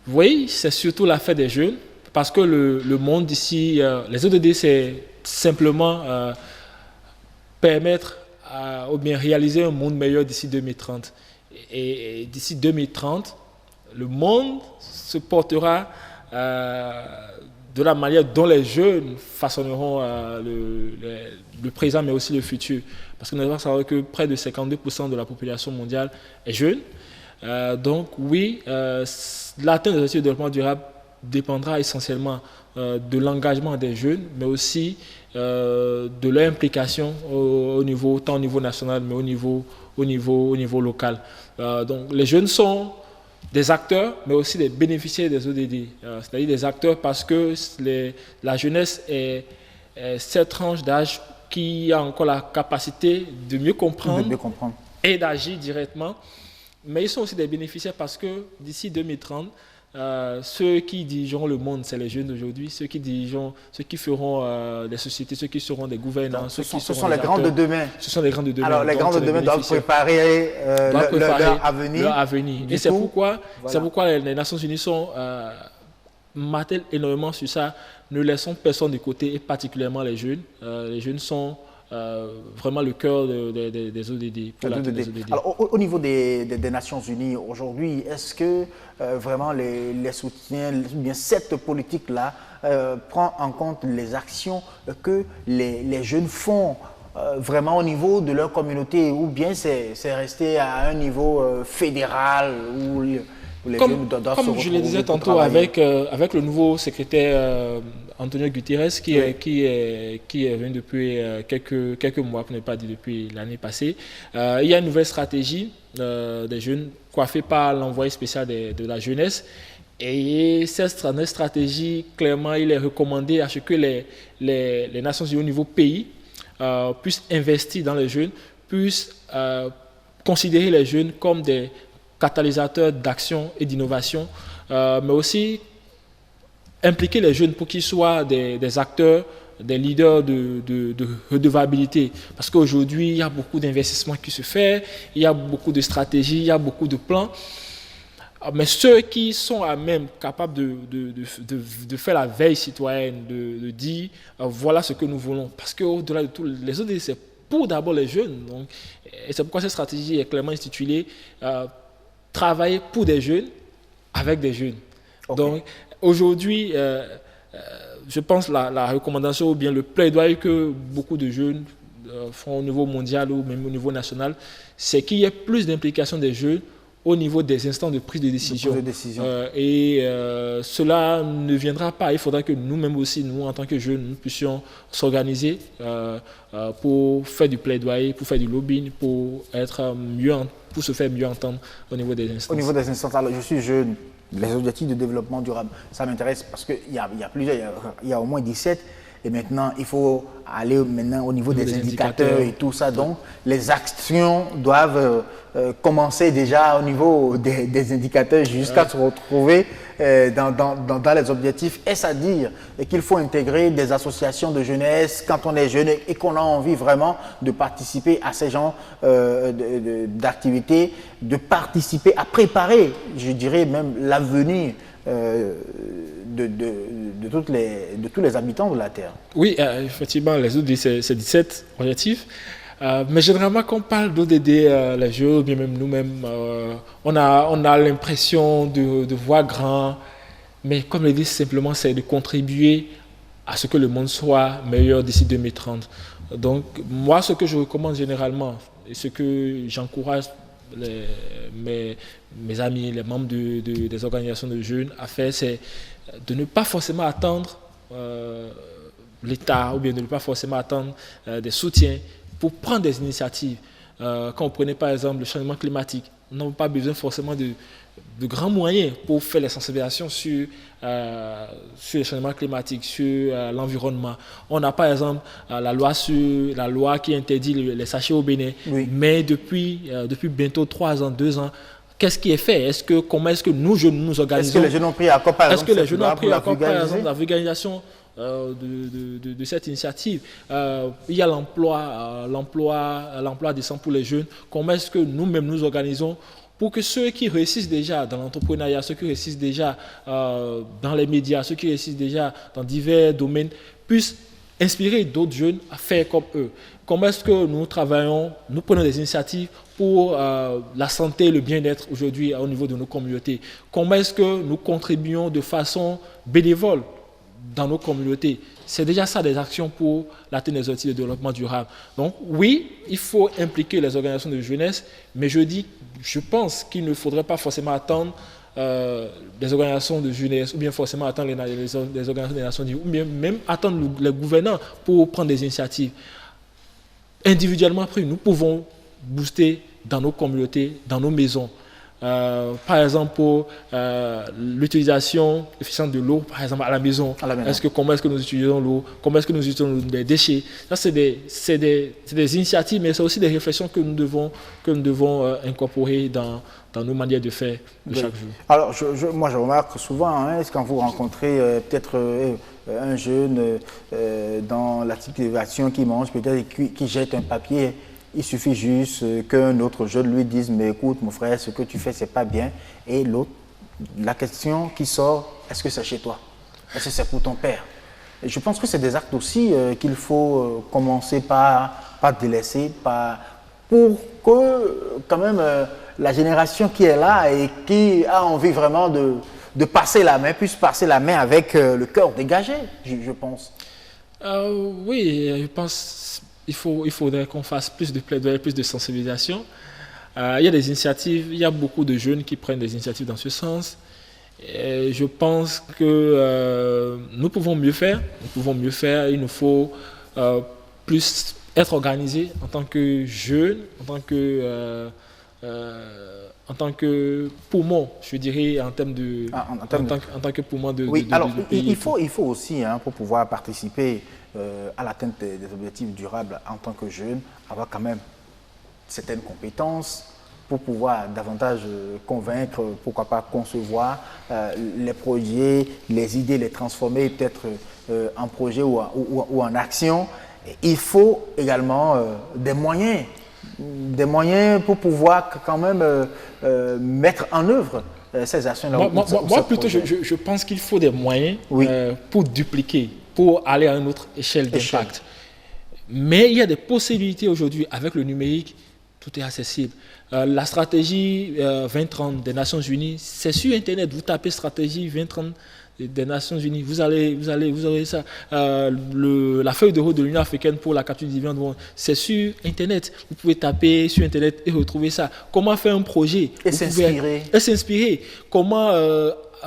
Oui, c'est surtout l'affaire des jeunes, parce que le monde d'ici, les ODD, c'est simplement permettre ou bien réaliser un monde meilleur d'ici 2030. Et d'ici 2030, le monde se portera de la manière dont les jeunes façonneront le présent, mais aussi le futur. Parce que nous devons savoir que près de 52% de la population mondiale est jeune. Donc oui, l'atteinte des objectifs de développement durable dépendra essentiellement de l'engagement des jeunes, mais aussi de leur implication tant au niveau national, mais au niveau local. Donc les jeunes sont des acteurs, mais aussi des bénéficiaires des ODD. C'est-à-dire des acteurs parce que la jeunesse est cette tranche d'âge qui a encore la capacité de mieux comprendre, et d'agir directement. Mais ils sont aussi des bénéficiaires parce que d'ici 2030, ceux qui dirigeront le monde, c'est les jeunes d'aujourd'hui, ceux qui feront des sociétés, ceux qui seront des gouvernants. Ce sont les grands de demain. Ce sont les grands de demain. Alors les grands de demain doivent préparer leur avenir. Et c'est pourquoi les Nations Unies martèlent énormément sur ça. Ne laissons personne de côté, et particulièrement les jeunes. Les jeunes sont vraiment le cœur des ODD. Alors, au niveau des Nations Unies aujourd'hui, est-ce que vraiment les soutiens, bien cette politique-là prend en compte les actions que les jeunes font vraiment au niveau de leur communauté, ou bien c'est resté à un niveau fédéral où les jeunes doivent se retrouver? Comme je le disais tantôt, avec le nouveau secrétaire Antonio Guterres qui est venu depuis quelques mois, pour ne pas dire depuis l'année passée, il y a une nouvelle stratégie des jeunes coiffée par l'envoyé spécial de la jeunesse. Et cette stratégie, clairement, il est recommandé à ce que les Nations Unies au niveau pays puissent investir dans les jeunes, puissent considérer les jeunes comme des catalysateurs d'action et d'innovation, mais aussi impliquer les jeunes pour qu'ils soient des acteurs, des leaders de redevabilité. Parce qu'aujourd'hui, il y a beaucoup d'investissements qui se font, il y a beaucoup de stratégies, il y a beaucoup de plans. Mais ceux qui sont à même capables de faire la veille citoyenne, de dire voilà ce que nous voulons. Parce qu'au-delà de tout, les autres, c'est pour d'abord les jeunes. Donc, et c'est pourquoi cette stratégie est clairement intitulée travailler pour des jeunes, avec des jeunes. Okay. Donc, aujourd'hui, je pense la recommandation ou bien le plaidoyer que beaucoup de jeunes font au niveau mondial ou même au niveau national, c'est qu'il y ait plus d'implication des jeunes au niveau des instants de prise de décision. Cela ne viendra pas. Il faudra que nous-mêmes aussi, nous en tant que jeunes, nous puissions s'organiser pour faire du plaidoyer, pour faire du lobbying, pour se faire mieux entendre au niveau des instances. Au niveau des instances, alors je suis jeune. Les objectifs de développement durable, ça m'intéresse parce qu'il y a plusieurs, il y a au moins 17. Et maintenant, il faut aller au niveau des indicateurs et tout ça. Donc, les actions doivent commencer déjà au niveau des indicateurs jusqu'à se retrouver dans les objectifs. Est-ce à dire qu'il faut intégrer des associations de jeunesse quand on est jeune et qu'on a envie vraiment de participer à ces genres d'activités, de participer à préparer, je dirais même, l'avenir de tous les habitants de la Terre. Oui, effectivement, les ODD, c'est 17 objectifs. Mais généralement, quand on parle d'ODD, les jeunes, bien même nous-mêmes, on a l'impression de voir grand. Mais comme je dis, simplement, c'est de contribuer à ce que le monde soit meilleur d'ici 2030. Donc, moi, ce que je recommande généralement, et ce que j'encourage mes amis, les membres des organisations de jeunes à faire, c'est de ne pas forcément attendre l'État ou bien de ne pas forcément attendre des soutiens pour prendre des initiatives. Quand on prenait par exemple le changement climatique, n'avons pas besoin forcément de grands moyens pour faire les sensibilisations sur les changements climatiques, sur l'environnement. On a par exemple la loi qui interdit les sachets au Bénin, mais depuis bientôt 3 ans, 2 ans, qu'est-ce qui est fait? Comment est-ce que nous, jeunes, nous organisons? Est-ce que les jeunes ont pris à corps, par exemple, la vulgarisation de cette initiative? Il y a l'emploi décent pour les jeunes. Comment est-ce que nous-mêmes nous organisons pour que ceux qui réussissent déjà dans l'entrepreneuriat, ceux qui réussissent déjà dans les médias, ceux qui réussissent déjà dans divers domaines, puissent inspirer d'autres jeunes à faire comme eux? Comment est-ce que nous travaillons, nous prenons des initiatives pour la santé et le bien-être aujourd'hui au niveau de nos communautés? Comment est-ce que nous contribuons de façon bénévole dans nos communautés? C'est déjà ça des actions pour l'atteinte des objectifs de développement durable. Donc oui, il faut impliquer les organisations de jeunesse, mais je pense qu'il ne faudrait pas forcément attendre des organisations de jeunesse, ou bien forcément attendre les organisations des Nations Unies, ou bien même attendre les gouvernants pour prendre des initiatives. Individuellement, après, nous pouvons booster dans nos communautés, dans nos maisons. Par exemple, pour l'utilisation efficiente de l'eau, par exemple à la maison. Comment est-ce que nous utilisons l'eau? Comment est-ce que nous utilisons les déchets? Ça, c'est des initiatives, mais c'est aussi des réflexions que nous devons incorporer dans nos manières de faire de chaque jour. Alors, moi, je remarque souvent, est-ce quand vous rencontrez peut-être un jeune dans la situation qui mange, peut-être qui jette un papier, il suffit juste qu'un autre jeune lui dise « mais écoute mon frère, ce que tu fais c'est pas bien » et l'autre, la question qui sort, est-ce que c'est chez toi? Est-ce que c'est pour ton père? Et je pense que c'est des actes aussi qu'il faut commencer par délaisser, pour que quand même la génération qui est là et qui a envie vraiment de passer la main, puisse passer la main avec le cœur dégagé, je pense. Oui, je pense il faudrait qu'on fasse plus de plaidoyer, plus de sensibilisation. Il y a des initiatives, il y a beaucoup de jeunes qui prennent des initiatives dans ce sens. Et je pense que nous pouvons mieux faire. Il nous faut plus être organisés en tant que jeunes, en tant que poumon, je dirais, en tant que poumon de pays. Il faut aussi, pour pouvoir participer à l'atteinte des objectifs durables en tant que jeune, avoir quand même certaines compétences pour pouvoir davantage convaincre, pourquoi pas concevoir les projets, les idées, les transformer peut-être en projet ou en action. Il faut également des moyens pour pouvoir quand même mettre en œuvre ces actions-là. Moi plutôt, je pense qu'il faut des moyens pour dupliquer, pour aller à une autre échelle d'impact. Mais il y a des possibilités aujourd'hui avec le numérique, tout est accessible. La stratégie 2030 des Nations Unies, c'est sur Internet. Vous tapez stratégie 2030 des Nations Unies, vous aurez ça. La feuille de route de l'Union africaine pour la capture du vivant, c'est sur Internet. Vous pouvez taper sur Internet et retrouver ça. Comment faire un projet et s'inspirer.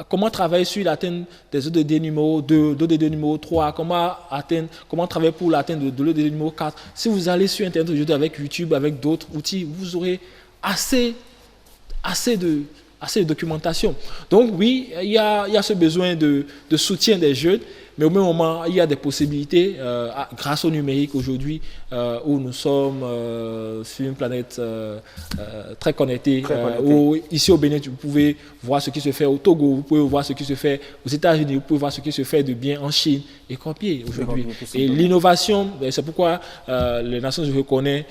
Comment travailler sur l'atteinte des ODD numéro 2, d'ODD numéro 3, comment travailler pour l'atteinte de l'ODD numéro 4. Si vous allez sur Internet aujourd'hui avec YouTube, avec d'autres outils, vous aurez assez de documentation. Donc oui, il y a ce besoin de soutien des jeunes, mais au même moment, il y a des possibilités grâce au numérique aujourd'hui où nous sommes sur une planète très connectée. Où, ici au Bénin, vous pouvez voir ce qui se fait au Togo, vous pouvez voir ce qui se fait aux États-Unis, vous pouvez voir ce qui se fait de bien en Chine et copier aujourd'hui. Et l'innovation, c'est pourquoi les Nations Unies reconnaissent,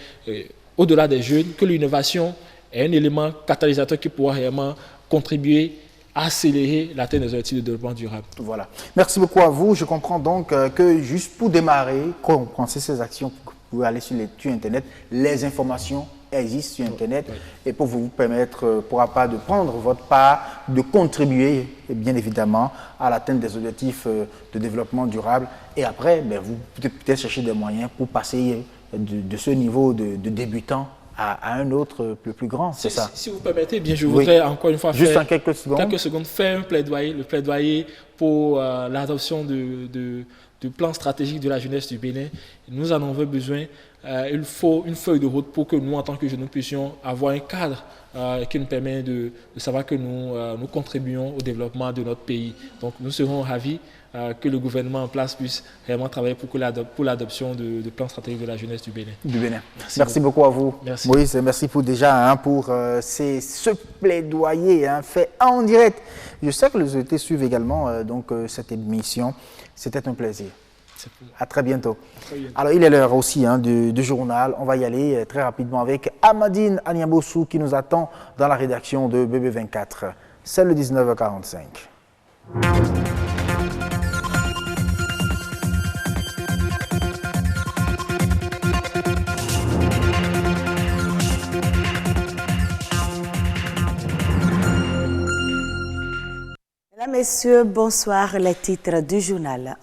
au-delà des jeunes, que l'innovation est un élément catalysateur qui pourra réellement contribuer à accélérer l'atteinte des objectifs de développement durable. Voilà. Merci beaucoup à vous. Je comprends donc que juste pour démarrer, quand on prend ces actions, vous pouvez aller sur Internet, les informations existent sur Internet et pour vous permettre, pourquoi pas, de prendre votre part, de contribuer, bien évidemment, à l'atteinte des objectifs de développement durable. Et après, vous pouvez peut-être chercher des moyens pour passer de ce niveau de débutant à un autre plus grand, c'est ça. Si vous permettez, bien, je voudrais encore une fois juste en quelques secondes faire un plaidoyer, pour l'adoption du plan stratégique de la jeunesse du Bénin. Nous en avons besoin. Il faut une feuille de route pour que nous, en tant que jeunes, nous puissions avoir un cadre qui nous permet de savoir que nous contribuons au développement de notre pays. Donc nous serons ravis que le gouvernement en place puisse vraiment travailler pour l'adoption du plan stratégique de la jeunesse du Bénin. Merci beaucoup à vous, merci. Moïse. Merci pour ce plaidoyer fait en direct. Je sais que les autorités suivent également cette émission. C'était un plaisir. À très bientôt. Alors, il est l'heure aussi du journal. On va y aller très rapidement avec Amadine Aniabossou qui nous attend dans la rédaction de BB24. C'est le 19h45. Mesdames, Messieurs, bonsoir. Les titres du journal.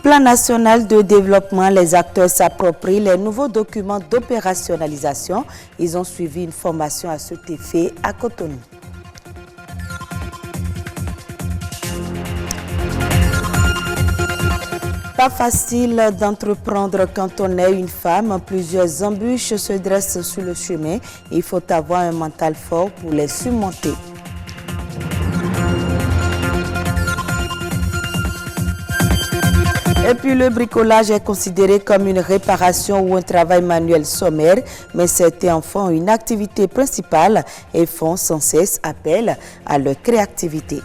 Plan national de développement, les acteurs s'approprient les nouveaux documents d'opérationnalisation. Ils ont suivi une formation à cet effet à Cotonou. Pas facile d'entreprendre quand on est une femme. Plusieurs embûches se dressent sur le chemin. Il faut avoir un mental fort pour les surmonter. Et puis le bricolage est considéré comme une réparation ou un travail manuel sommaire, mais certains en font une activité principale et font sans cesse appel à leur créativité.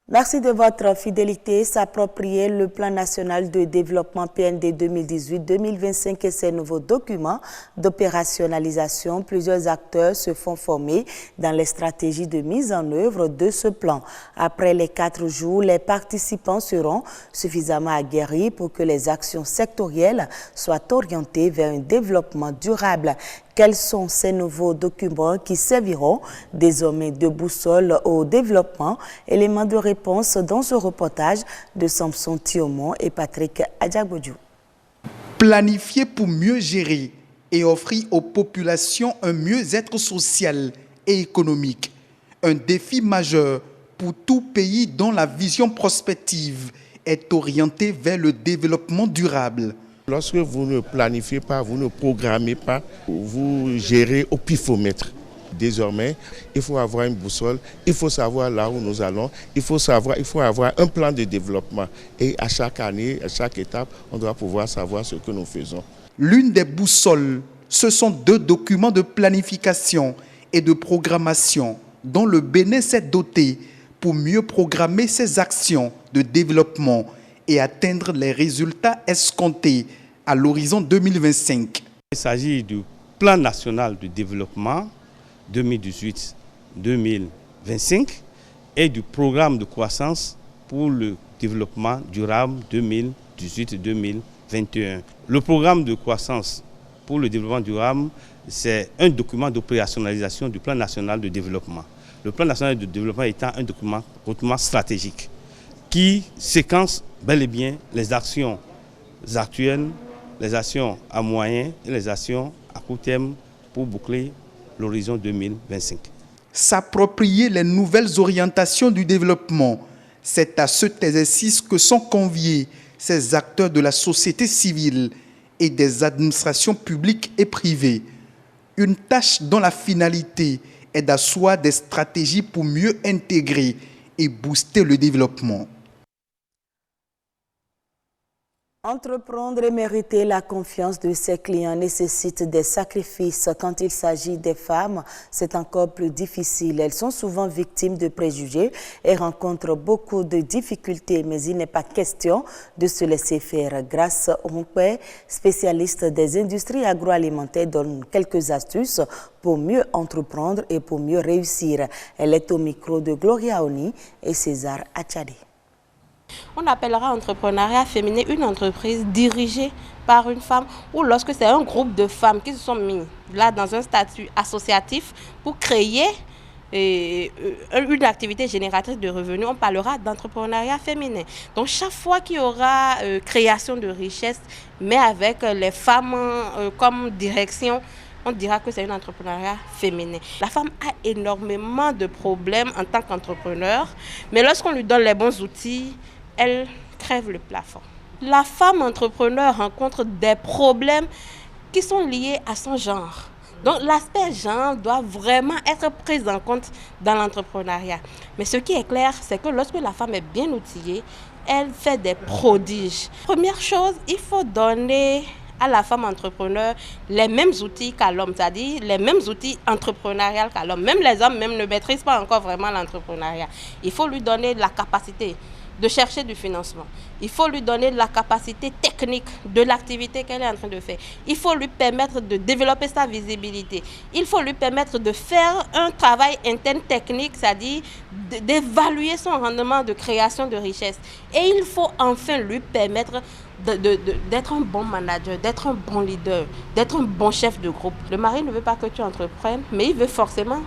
Merci de votre fidélité. S'approprier le plan national de développement PND 2018-2025 et ses nouveaux documents d'opérationnalisation. Plusieurs acteurs se font former dans les stratégies de mise en œuvre de ce plan. Après les 4 jours, les participants seront suffisamment aguerris pour que les actions sectorielles soient orientées vers un développement durable. Quels sont ces nouveaux documents qui serviront désormais de boussole au développement? Éléments de réponse dans ce reportage de Samson Thiomon et Patrick Adjagbodjou. Planifier pour mieux gérer et offrir aux populations un mieux-être social et économique. Un défi majeur pour tout pays dont la vision prospective est orientée vers le développement durable. Lorsque vous ne planifiez pas, vous ne programmez pas, vous gérez au pifomètre. Désormais, il faut avoir une boussole, il faut savoir là où nous allons, il faut avoir un plan de développement. Et à chaque année, à chaque étape, on doit pouvoir savoir ce que nous faisons. L'une des boussoles, ce sont 2 documents de planification et de programmation dont le Bénin s'est doté pour mieux programmer ses actions de développement et atteindre les résultats escomptés à l'horizon 2025. Il s'agit du plan national de développement 2018-2025 et du programme de croissance pour le développement durable 2018-2021. Le programme de croissance pour le développement durable, c'est un document d'opérationnalisation du plan national de développement. Le plan national de développement étant un document hautement stratégique qui séquence bel et bien les actions actuelles, les actions à moyen et les actions à court terme pour boucler l'horizon 2025. S'approprier les nouvelles orientations du développement, c'est à cet exercice que sont conviés ces acteurs de la société civile et des administrations publiques et privées. Une tâche dont la finalité est d'asseoir des stratégies pour mieux intégrer et booster le développement. Entreprendre et mériter la confiance de ses clients nécessite des sacrifices. Quand il s'agit des femmes, c'est encore plus difficile. Elles sont souvent victimes de préjugés et rencontrent beaucoup de difficultés. Mais il n'est pas question de se laisser faire. Grâce Rompé, spécialiste des industries agroalimentaires, donne quelques astuces pour mieux entreprendre et pour mieux réussir. Elle est au micro de Gloria Oni et César Achadi. On appellera entrepreneuriat féminin une entreprise dirigée par une femme ou lorsque c'est un groupe de femmes qui se sont mis là dans un statut associatif pour créer une activité génératrice de revenus, on parlera d'entrepreneuriat féminin. Donc chaque fois qu'il y aura création de richesse, mais avec les femmes comme direction, on dira que c'est un entrepreneuriat féminin. La femme a énormément de problèmes en tant qu'entrepreneur, mais lorsqu'on lui donne les bons outils, elle crève le plafond. La femme entrepreneur rencontre des problèmes qui sont liés à son genre. Donc l'aspect genre doit vraiment être pris en compte dans l'entrepreneuriat. Mais ce qui est clair, c'est que lorsque la femme est bien outillée, elle fait des prodiges. Première chose, il faut donner à la femme entrepreneur les mêmes outils qu'à l'homme, c'est-à-dire les mêmes outils entrepreneuriaux qu'à l'homme. Même les hommes ne maîtrisent pas encore vraiment l'entrepreneuriat. Il faut lui donner la capacité de chercher du financement. Il faut lui donner la capacité technique de l'activité qu'elle est en train de faire. Il faut lui permettre de développer sa visibilité. Il faut lui permettre de faire un travail interne technique, c'est-à-dire d'évaluer son rendement de création de richesse. Et il faut enfin lui permettre d'être un bon manager, d'être un bon leader, d'être un bon chef de groupe. Le mari ne veut pas que tu entreprennes, mais il veut forcément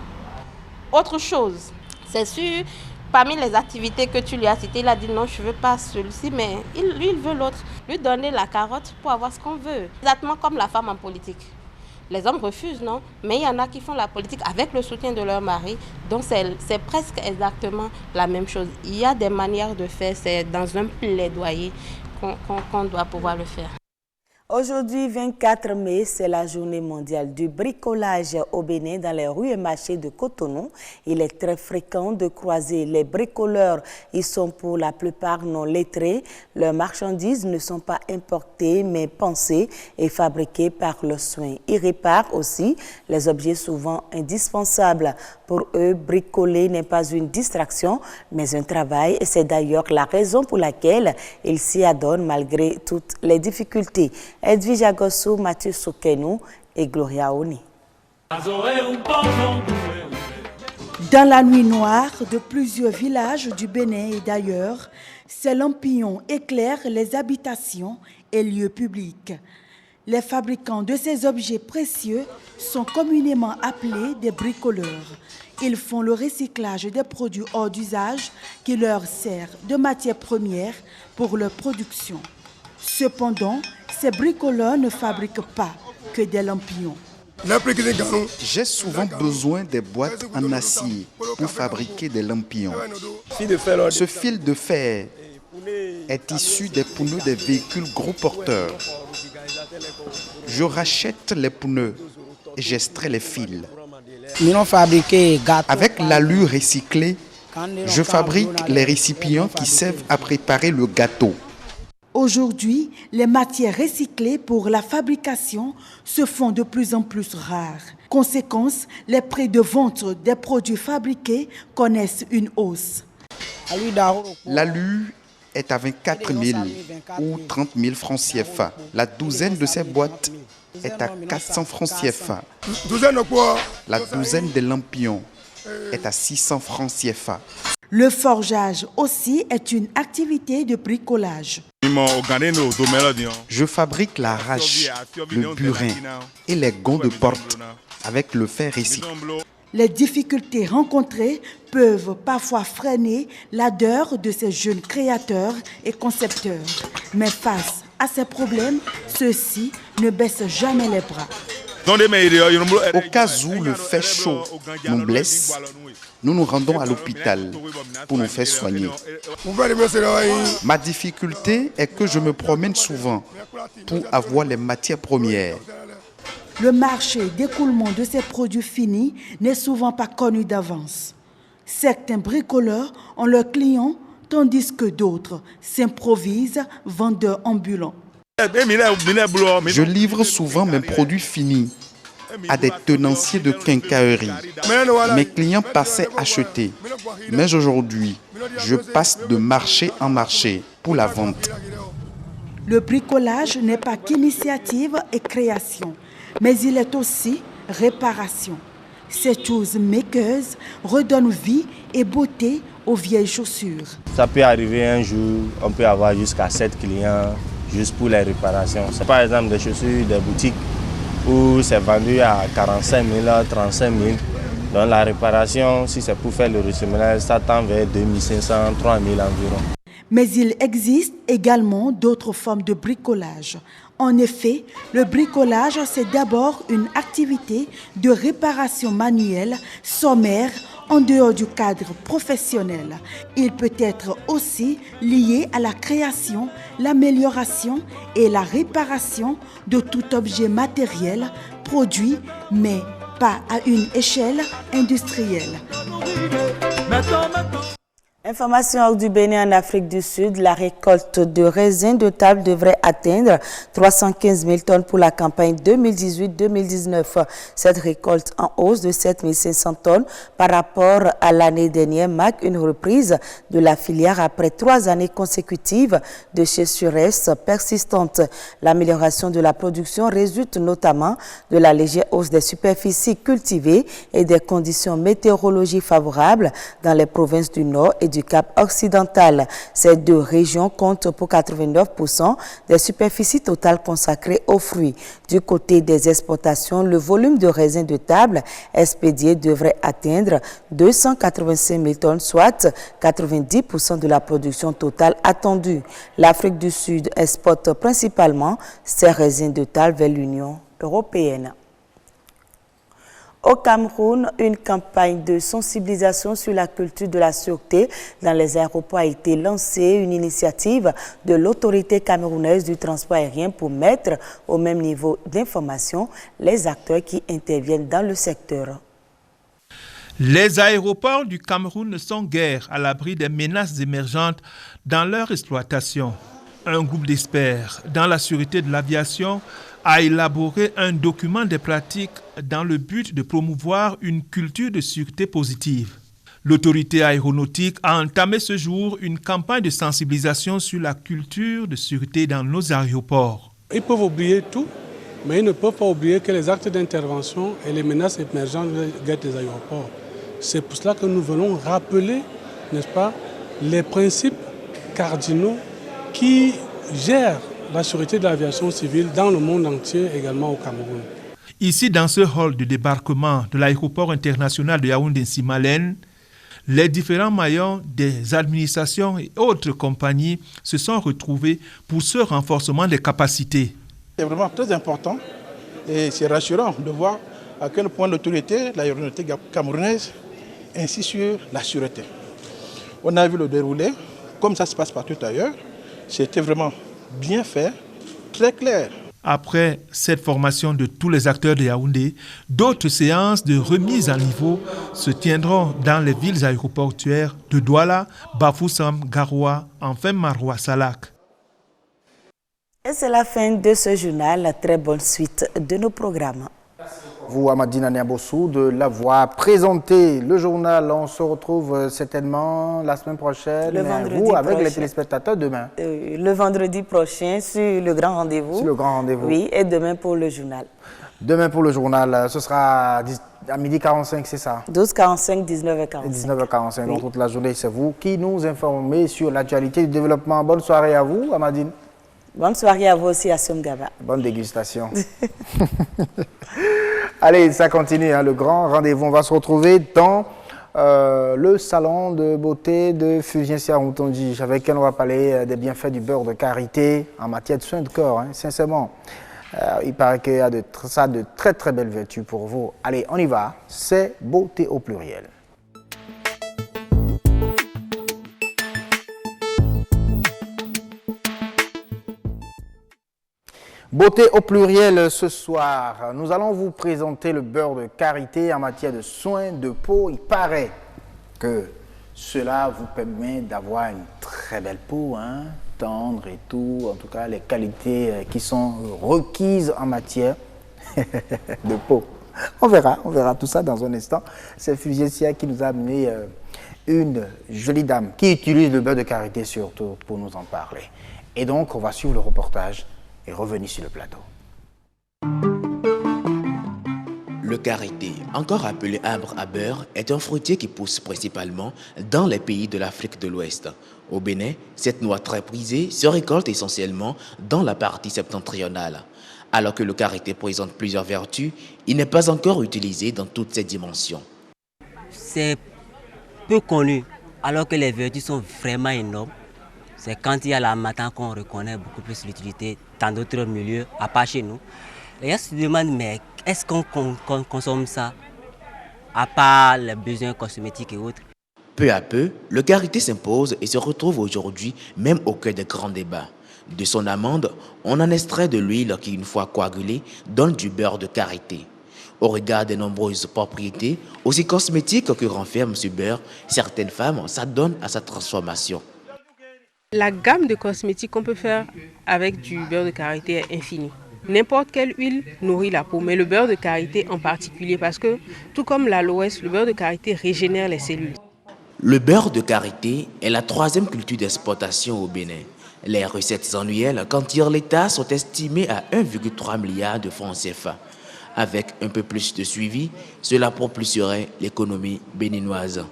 autre chose. C'est sûr. Parmi les activités que tu lui as citées, il a dit non, je ne veux pas celui-ci, mais lui, il veut l'autre. Lui donner la carotte pour avoir ce qu'on veut. Exactement comme la femme en politique. Les hommes refusent, non? Mais il y en a qui font la politique avec le soutien de leur mari. Donc c'est presque exactement la même chose. Il y a des manières de faire, c'est dans un plaidoyer qu'on doit pouvoir le faire. Aujourd'hui, 24 mai, c'est la journée mondiale du bricolage au Bénin dans les rues et marchés de Cotonou. Il est très fréquent de croiser les bricoleurs. Ils sont pour la plupart non lettrés. Leurs marchandises ne sont pas importées, mais pensées et fabriquées par leurs soins. Ils réparent aussi les objets souvent indispensables. Pour eux, bricoler n'est pas une distraction, mais un travail. Et c'est d'ailleurs la raison pour laquelle ils s'y adonnent malgré toutes les difficultés. Edwige Agosso, Mathieu Soukenou et Gloria Oni. Dans la nuit noire de plusieurs villages du Bénin et d'ailleurs, ces lampions éclairent les habitations et lieux publics. Les fabricants de ces objets précieux sont communément appelés des bricoleurs. Ils font le recyclage des produits hors d'usage qui leur servent de matière première pour leur production. Cependant, ces bricoleurs ne fabriquent pas que des lampions. J'ai souvent besoin des boîtes en acier pour fabriquer des lampions. Ce fil de fer est issu des pneus des véhicules gros porteurs. Je rachète les pneus et j'extrais les fils. Avec l'alu recyclé, je fabrique les récipients qui servent à préparer le gâteau. Aujourd'hui, les matières recyclées pour la fabrication se font de plus en plus rares. Conséquence, les prix de vente des produits fabriqués connaissent une hausse. L'alu est à 24 000 ou 30 000 francs CFA. La douzaine de ces boîtes est à 400 francs CFA. La douzaine de lampions est à 600 francs CFA. Le forgeage aussi est une activité de bricolage. Je fabrique la hache, le burin et les gonds de porte avec le fer recyclé. Les difficultés rencontrées peuvent parfois freiner l'ardeur de ces jeunes créateurs et concepteurs. Mais face à ces problèmes, ceux-ci ne baissent jamais les bras. Au cas où le fait chaud nous blesse, nous nous rendons à l'hôpital pour nous faire soigner. Ma difficulté est que je me promène souvent pour avoir les matières premières. Le marché d'écoulement de ces produits finis n'est souvent pas connu d'avance. Certains bricoleurs ont leurs clients, tandis que d'autres s'improvisent vendeurs ambulants. Je livre souvent mes produits finis à des tenanciers de quincaillerie. Mes clients passaient acheter, mais aujourd'hui, je passe de marché en marché pour la vente. Le bricolage n'est pas qu'initiative et création, mais il est aussi réparation. Ces choses makers redonnent vie et beauté aux vieilles chaussures. Ça peut arriver un jour, on peut avoir jusqu'à 7 clients juste pour les réparations. C'est par exemple des chaussures des boutiques où c'est vendu à 45 000, 35 000. Donc la réparation, si c'est pour faire le ressemblage, ça tend vers 2500, 3000 environ. Mais il existe également d'autres formes de bricolage. En effet, le bricolage, c'est d'abord une activité de réparation manuelle, sommaire, en dehors du cadre professionnel. Il peut être aussi lié à la création, l'amélioration et la réparation de tout objet matériel produit, mais pas à une échelle industrielle. Information hors du Bénin en Afrique du Sud, la récolte de raisins de table devrait atteindre 315 000 tonnes pour la campagne 2018-2019. Cette récolte en hausse de 7 500 tonnes par rapport à l'année dernière marque une reprise de la filière après 3 années consécutives de sécheresse persistante. L'amélioration de la production résulte notamment de la légère hausse des superficies cultivées et des conditions météorologiques favorables dans les provinces du Nord et du Cap occidental. Ces deux régions comptent pour 89% des superficies totales consacrées aux fruits. Du côté des exportations, le volume de raisins de table expédiés devrait atteindre 285 000 tonnes, soit 90% de la production totale attendue. L'Afrique du Sud exporte principalement ses raisins de table vers l'Union européenne. Au Cameroun, une campagne de sensibilisation sur la culture de la sûreté dans les aéroports a été lancée, une initiative de l'autorité camerounaise du transport aérien pour mettre au même niveau d'information les acteurs qui interviennent dans le secteur. Les aéroports du Cameroun ne sont guère à l'abri des menaces émergentes dans leur exploitation. Un groupe d'experts dans la sûreté de l'aviation a élaboré un document des pratiques dans le but de promouvoir une culture de sûreté positive. L'autorité aéronautique a entamé ce jour une campagne de sensibilisation sur la culture de sûreté dans nos aéroports. Ils peuvent oublier tout, mais ils ne peuvent pas oublier que les actes d'intervention et les menaces émergentes guettent les aéroports. C'est pour cela que nous voulons rappeler, n'est-ce pas, les principes cardinaux qui gèrent la sûreté de l'aviation civile dans le monde entier, également au Cameroun. Ici, dans ce hall de débarquement de l'aéroport international de Yaoundé-Simalène, les différents maillons des administrations et autres compagnies se sont retrouvés pour ce renforcement des capacités. C'est vraiment très important et c'est rassurant de voir à quel point l'autorité, l'aéronautique camerounaise, insiste sur la sûreté. On a vu le déroulé, comme ça se passe partout ailleurs. C'était vraiment bien fait, très clair. Après cette formation de tous les acteurs de Yaoundé, d'autres séances de remise à niveau se tiendront dans les villes aéroportuaires de Douala, Bafoussam, Garoua, enfin Maroua, Salak. Et c'est la fin de ce journal. La très bonne suite de nos programmes. Vous, Amadina Niabossou, de l'avoir présenté. Le journal, on se retrouve certainement la semaine prochaine. Le vendredi vous, avec prochain. les téléspectateurs demain. Le vendredi prochain sur le grand rendez-vous. Sur le grand rendez-vous. Oui, et demain pour le journal. Demain pour le journal, ce sera à 12h45, c'est ça? 12h45, 19h45. 19h45, donc toute la journée, c'est vous qui nous informez sur l'actualité du développement. Bonne soirée à vous, Amadine. Bonne soirée à vous aussi, Assum Gaba. Bonne dégustation. Allez, ça continue, hein, le grand rendez-vous. On va se retrouver dans le salon de beauté de Fulgence Yaoundé, avec lequel on va parler des bienfaits du beurre de karité en matière de soins de corps, hein, sincèrement. Il paraît qu'il y a de très très belles vertus pour vous. Allez, on y va. C'est beauté au pluriel. Beauté au pluriel ce soir, nous allons vous présenter le beurre de karité en matière de soins de peau. Il paraît que cela vous permet d'avoir une très belle peau, hein, tendre et tout, en tout cas les qualités qui sont requises en matière de peau. On verra tout ça dans un instant. C'est Fulgencia qui nous a amené une jolie dame qui utilise le beurre de karité surtout pour nous en parler. Et donc on va suivre le reportage et revenir sur le plateau. Le karité, encore appelé arbre à beurre, est un fruitier qui pousse principalement dans les pays de l'Afrique de l'Ouest. Au Bénin, cette noix très prisée se récolte essentiellement dans la partie septentrionale. Alors que le karité présente plusieurs vertus, il n'est pas encore utilisé dans toutes ses dimensions. C'est peu connu, alors que les vertus sont vraiment énormes. C'est quand il y a la matin qu'on reconnaît beaucoup plus l'utilité dans d'autres milieux, à part chez nous. Les gens se demandent, mais est-ce qu'on consomme ça, à part les besoins cosmétiques et autres? Peu à peu, le karité s'impose et se retrouve aujourd'hui même au cœur des grands débats. De son amande, on en extrait de l'huile qui, une fois coagulée, donne du beurre de karité. Au regard des nombreuses propriétés, aussi cosmétiques que renferme ce beurre, certaines femmes s'adonnent à sa transformation. La gamme de cosmétiques qu'on peut faire avec du beurre de karité est infinie. N'importe quelle huile nourrit la peau, mais le beurre de karité en particulier, parce que tout comme l'aloès, le beurre de karité régénère les cellules. Le beurre de karité est la troisième culture d'exportation au Bénin. Les recettes annuelles qu'en tire l'État sont estimées à 1,3 milliard de francs CFA. Avec un peu plus de suivi, cela propulserait l'économie béninoise.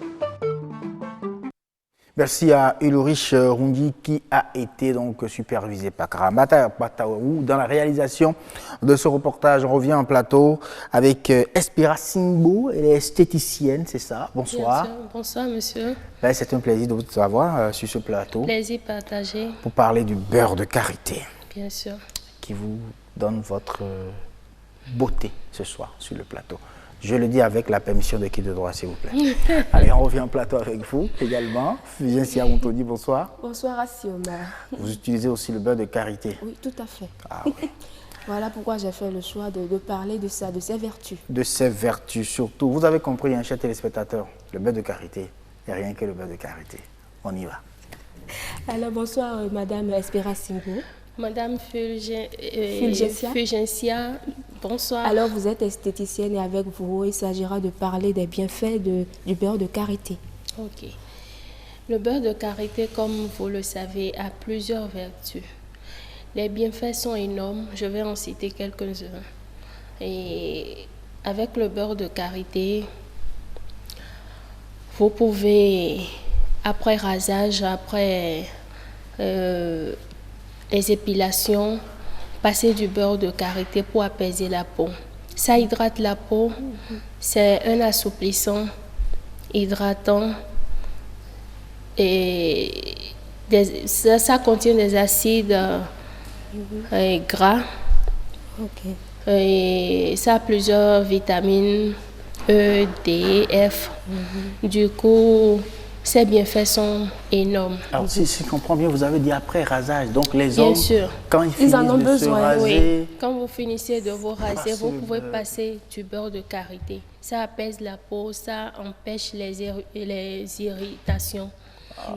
Merci à Ulrich Rungi qui a été donc supervisé par Karamata Bataou dans la réalisation de ce reportage. On revient en plateau avec Espira Singbo, elle est esthéticienne, c'est ça? Bonsoir. Bien sûr. Bonsoir monsieur. C'est un plaisir de vous avoir sur ce plateau. Plaisir partagé. Pour parler du beurre de karité. Bien sûr. Qui vous donne votre beauté ce soir sur le plateau. Je le dis avec la permission de qui de droit, s'il vous plaît. Allez, on revient en plateau avec vous également. Fulgencia Montoni, bonsoir. Bonsoir, Assioma. Vous utilisez aussi le beurre de karité? Oui, tout à fait. Ah, oui. Voilà pourquoi j'ai fait le choix de parler de ça, de ses vertus. De ses vertus, surtout. Vous avez compris, un cher téléspectateur, le beurre de karité, il n'y a rien que le beurre de karité. On y va. Alors, bonsoir, Madame Espera Singbo. Madame Fulgencia, bonsoir. Alors, vous êtes esthéticienne et avec vous, il s'agira de parler des bienfaits du beurre de karité. Ok. Le beurre de karité, comme vous le savez, a plusieurs vertus. Les bienfaits sont énormes, je vais en citer quelques-uns. Et avec le beurre de karité, vous pouvez, après rasage, après les épilations, passer du beurre de karité pour apaiser la peau. Ça hydrate la peau, c'est un assouplissant, hydratant, et ça contient des acides gras. Okay. Et ça a plusieurs vitamines, E, D, F. Du coup, ces bienfaits sont énormes. Alors, si je comprends bien, vous avez dit après rasage. Donc, les bien hommes, sûr, quand ils finissent en ont de besoin. se raser... Oui. Quand vous finissez de vous raser, vous pouvez passer du beurre de karité. Ça apaise la peau, ça empêche les irritations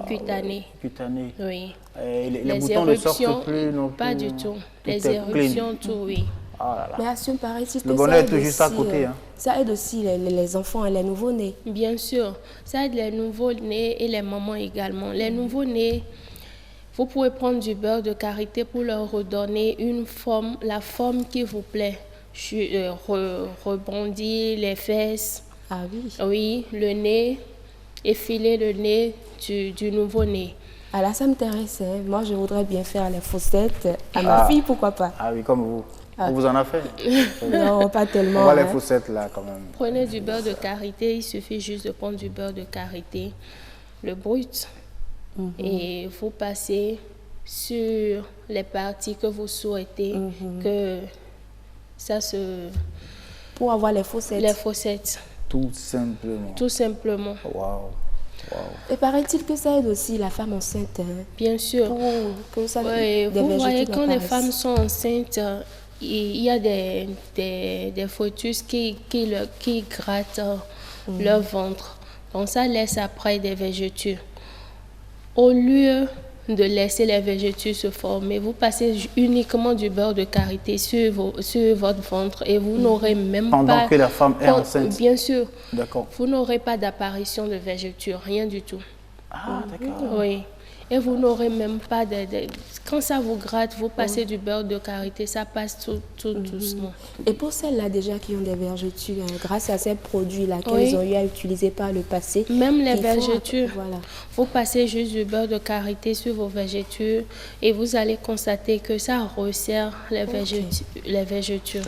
cutanées. Cutanées. Oui. Les boutons ne sortent plus non plus. Pas du tout. Les éruptions, tout, oui. Oh là là. Mais à ce paraît-il que le bonheur est tout juste à côté. Ça aide aussi les enfants et les nouveaux-nés. Bien sûr, ça aide les nouveaux-nés et les mamans également. Les nouveaux-nés, vous pouvez prendre du beurre de karité pour leur redonner une forme, la forme qui vous plaît. Rebondir les fesses. Ah oui. Oui, le nez, effiler le nez du nouveau-né. Alors ça m'intéressait. Moi, je voudrais bien faire les fossettes à ma fille, pourquoi pas. Ah oui, comme vous. On vous en a fait? Non, pas tellement. On voit les faussettes là quand même. Prenez du beurre de karité, il suffit juste de prendre du beurre de karité, le brut, et vous passez sur les parties que vous souhaitez que ça se... Pour avoir les faussettes. Les faussettes. Tout simplement. Tout simplement. Waouh. Et paraît-il que ça aide aussi la femme enceinte. Bien sûr. Pour ça, oui, vous voyez, quand les femmes sont enceintes, il y a des fœtus qui grattent leur ventre. Donc ça laisse après des végétures. Au lieu de laisser les végétures se former, vous passez uniquement du beurre de karité sur votre ventre et vous n'aurez même Pendant que la femme est enceinte. Bien sûr. D'accord. Vous n'aurez pas d'apparition de végéture, rien du tout. Ah, d'accord. Oui. Et vous n'aurez même pas Quand ça vous gratte, vous passez du beurre de karité, ça passe tout doucement. Et pour celles-là déjà qui ont des vergetures, grâce à ces produits-là qu'elles ont eu à utiliser par le passé... Même les vergetures, vous passez juste du beurre de karité sur vos vergetures et vous allez constater que ça resserre les vergetures. Les vergetures.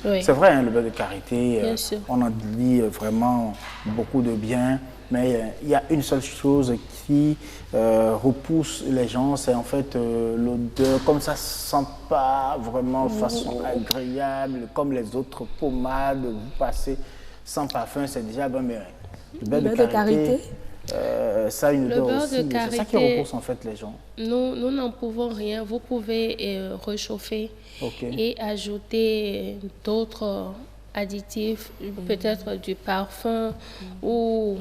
Oui. C'est vrai, le beurre de karité, bien sûr. on en dit vraiment beaucoup de bien. Mais il y a une seule chose qui repousse les gens, c'est en fait l'odeur. Comme ça ne sent pas vraiment de façon agréable, comme les autres pommades, vous passez sans parfum, c'est déjà bon, mais le beurre de karité, ça a une odeur aussi. C'est ça qui repousse en fait les gens. Nous n'en pouvons rien. Vous pouvez réchauffer et ajouter d'autres additifs, peut-être du parfum ou...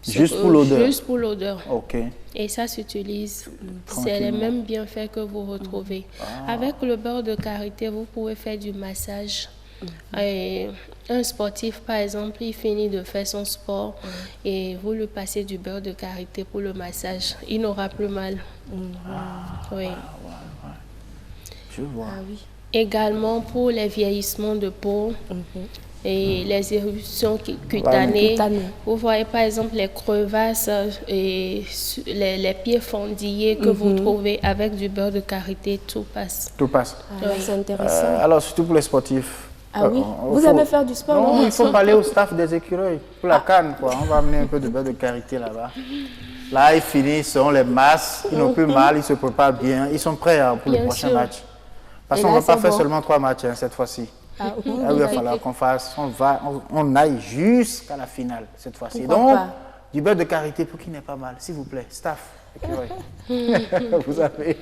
Juste pour l'odeur. Juste pour l'odeur. Ok. Et ça s'utilise. C'est les mêmes bienfaits que vous retrouvez. Avec le beurre de karité, vous pouvez faire du massage. Et un sportif, par exemple, il finit de faire son sport et vous lui passez du beurre de karité pour le massage. Il n'aura plus mal. Oui. Je vois. Également pour les vieillissements de peau. Et les éruptions cutanées. Vous voyez par exemple les crevasses et les pieds fendillés que vous trouvez avec du beurre de karité, tout passe. Tout passe. C'est intéressant. Alors surtout pour les sportifs. Ah oui, vous aimez faire du sport? Non, il faut parler au staff des écureuils pour la canne, quoi. On va amener un peu de beurre de karité là-bas. Là, ils finissent, on les masse, ils n'ont plus mal, ils se préparent bien, ils sont prêts pour le prochain match. Parce qu'on ne va pas faire seulement 3 matchs cette fois-ci. Il va falloir qu'on fasse, on aille jusqu'à la finale cette fois-ci. Donc, du beurre de karité pour qui n'est pas mal, s'il vous plaît, staff. Vous avez.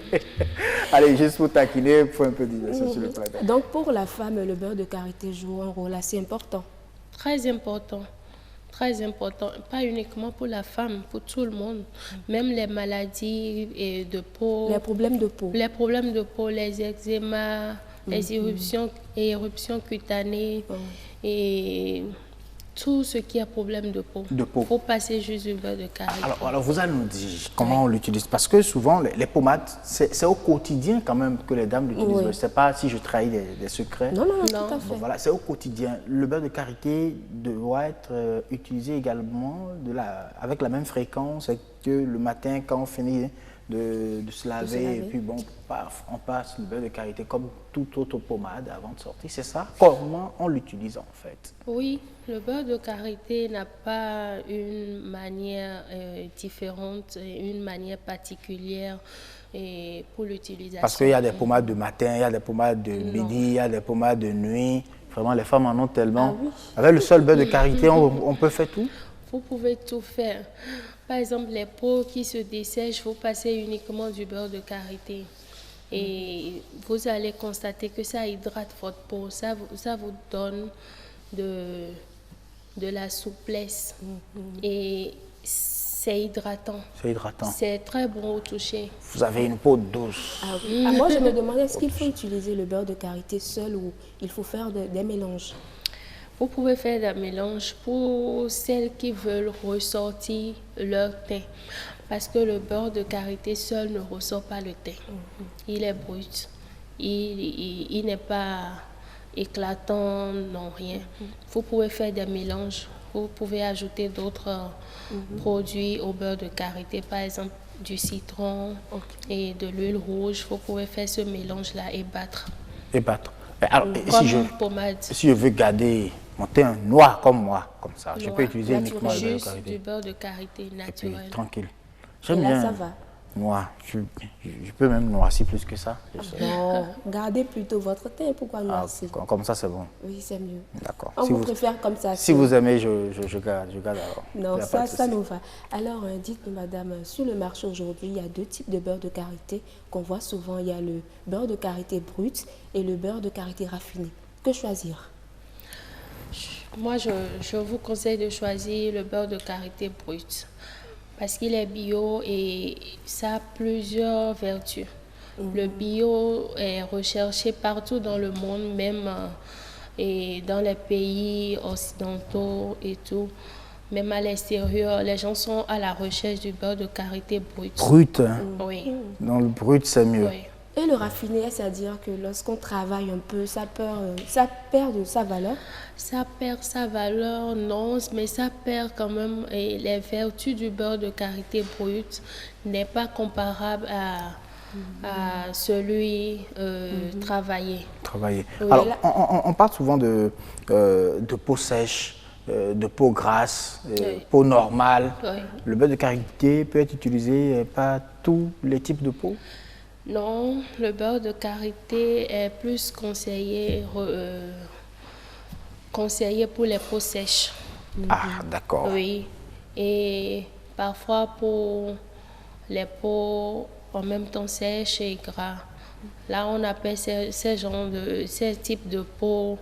Allez, juste pour taquiner, pour un peu de diversion sur le plateau. Donc, pour la femme, le beurre de karité joue un rôle assez important. Très important. Très important, pas uniquement pour la femme, pour tout le monde. Même les maladies de peau. Les problèmes de peau. Les problèmes de peau, les eczémas, les éruptions cutanées et tout ce qui a problème de peau. Il faut passer juste du beurre de karité. Alors vous allez nous dire comment on l'utilise. Parce que souvent, les pommades, c'est au quotidien quand même que les dames l'utilisent. Je ne sais pas si je trahis des secrets. Non, tout à fait. Bon, voilà, c'est au quotidien. Le beurre de karité doit être utilisé également avec la même fréquence que le matin quand on finit de se laver. Et puis bon, paf, on passe le beurre de karité comme toute autre pommade avant de sortir. C'est ça? Comment on l'utilise en fait? Oui, le beurre de karité n'a pas une manière différente, une manière particulière pour l'utilisation. Parce qu'il y a des pommades de matin, il y a des pommades de midi, il y a des pommades de nuit. Vraiment, les femmes en ont tellement. Avec le seul beurre de karité, on peut faire tout? Vous pouvez tout faire. Par exemple, les peaux qui se dessèchent, vous passez uniquement du beurre de karité. Et vous allez constater que ça hydrate votre peau, ça vous donne de la souplesse. Et c'est hydratant. C'est hydratant. C'est très bon au toucher. Vous avez une peau douce. Moi, je me demandais, est-ce qu'il faut utiliser le beurre de karité seul ou il faut faire des mélanges? Vous pouvez faire des mélanges pour celles qui veulent ressortir leur teint. Parce que le beurre de karité seul ne ressort pas le teint. Il est brut. Il n'est pas éclatant, non, rien. Vous pouvez faire des mélanges. Vous pouvez ajouter d'autres produits au beurre de karité. Par exemple, du citron et de l'huile rouge. Vous pouvez faire ce mélange-là et battre. Et battre. Alors, si je veux garder mon teint noir comme moi, comme ça, je peux utiliser uniquement le beurre de karité. Du beurre de karité naturel. Et puis, tranquille. J'aime bien. Ça va. Noir. Je peux même noircir plus que ça. Non, gardez plutôt votre teint. Pourquoi noircir? Comme ça, c'est bon. Oui, c'est mieux. D'accord. On vous préfère comme ça. Si vous aimez, je garde alors. Non, ça nous va. Alors, dites-nous, madame, sur le marché aujourd'hui, il y a 2 types de beurre de karité qu'on voit souvent. Il y a le beurre de karité brut et le beurre de karité raffiné. Que choisir? Moi, je vous conseille de choisir le beurre de karité brut. Parce qu'il est bio et ça a plusieurs vertus. Le bio est recherché partout dans le monde, même et dans les pays occidentaux et tout. Même à l'extérieur, les gens sont à la recherche du beurre de karité brut. Brut, hein? Oui. Dans le brut, c'est mieux. Oui. Et le raffiné, c'est-à-dire que lorsqu'on travaille un peu, ça perd de sa valeur? Ça perd sa valeur, non, mais ça perd quand même. Et les vertus du beurre de karité brut n'est pas comparable à celui travaillé. Travaillé. Oui. Alors, on parle souvent de peau sèche. de peau grasse, peau normale. Oui. Le beurre de karité peut être utilisé par tous les types de peau? Non, le beurre de karité est plus conseillé pour les peaux sèches. Ah, d'accord. Oui, et parfois pour les peaux en même temps sèches et gras. Là, on appelle ces types de peaux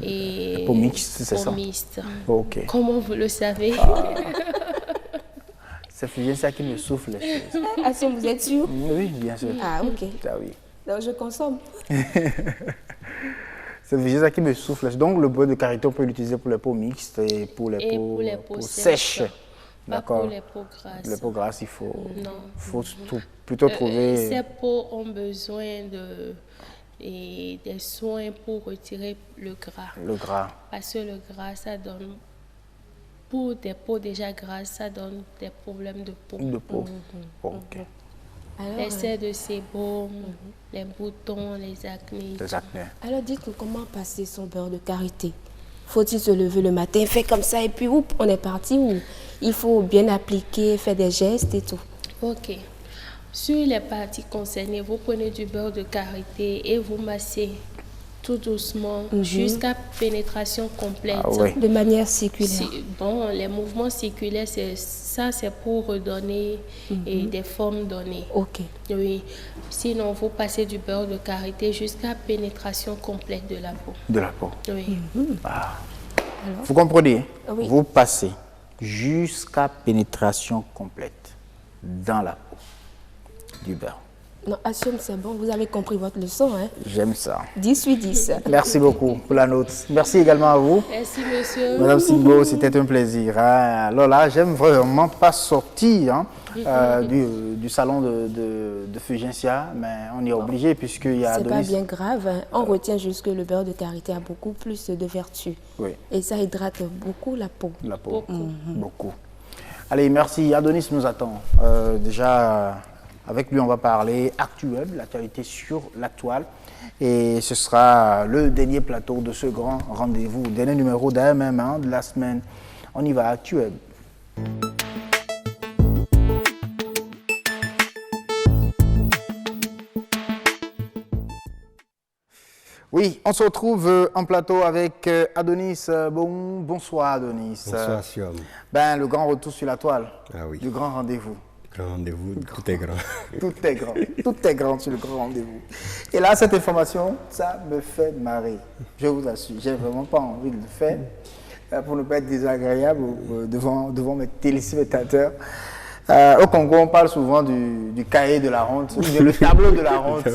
et peaux mixtes, c'est ça? Peaux mixtes. Ok. Comment vous le savez? C'est Fulgencia qui me souffle les choses. Ah, si vous êtes sûr? Oui, bien sûr. Ah, ok. Ah, oui. Donc, je consomme. C'est Fulgencia qui me souffle. Donc, le beurre de karité, on peut l'utiliser pour les peaux mixtes et pour les peaux sèches. D'accord. Pour les peaux grasses. Les peaux grasses, il faut, non. Plutôt trouver... Ces peaux ont besoin des soins pour retirer le gras. Le gras. Parce que le gras, ça donne... Pour des peaux déjà grasses, ça donne des problèmes de peau. De peau. Ok. L'excès de sébum, les boutons, les acnés. Les acnés. Alors, dites-nous comment passer son beurre de karité? Faut-il se lever le matin, faire comme ça et puis on est parti, ou il faut bien appliquer, faire des gestes et tout? Ok. Sur les parties concernées, vous prenez du beurre de karité et vous massez tout doucement jusqu'à pénétration complète. Ah, oui. De manière circulaire. Bon, les mouvements circulaires, c'est pour redonner des formes données. Ok. Oui. Sinon, vous passez du beurre de karité jusqu'à pénétration complète de la peau. De la peau. Oui. Ah. Vous comprenez? Oui. Vous passez jusqu'à pénétration complète dans la peau du beurre. Non, Assume, c'est bon, vous avez compris votre leçon, hein? J'aime ça. 10/10. Merci beaucoup pour la note. Merci également à vous. Merci, monsieur. Madame Sigbo, c'était un plaisir. Alors là, j'aime vraiment pas sortir du salon de Fulgencia, mais on y est obligé puisqu'il y a... C'est pas bien grave, hein. On retient juste que le beurre de karité a beaucoup plus de vertus. Oui. Et ça hydrate beaucoup la peau. La peau, beaucoup. Allez, merci. Adonis nous attend. Déjà... Avec lui, on va parler actuel, l'actualité sur la toile. Et ce sera le dernier plateau de ce grand rendez-vous, dernier numéro d'AMM1 de la semaine. On y va, actuel. Oui, on se retrouve en plateau avec Adonis. Bonsoir Adonis. Bonsoir Siom. Ben, le grand retour sur la toile, oui. Le grand rendez-vous. Grand rendez-vous, tout est grand. Tout est grand, tout est grand sur le grand rendez-vous. Et là, cette information, ça me fait marrer. Je vous assure, j'ai vraiment pas envie de le faire pour ne pas être désagréable devant mes téléspectateurs. Au Congo, on parle souvent du cahier de la honte, le tableau de la honte.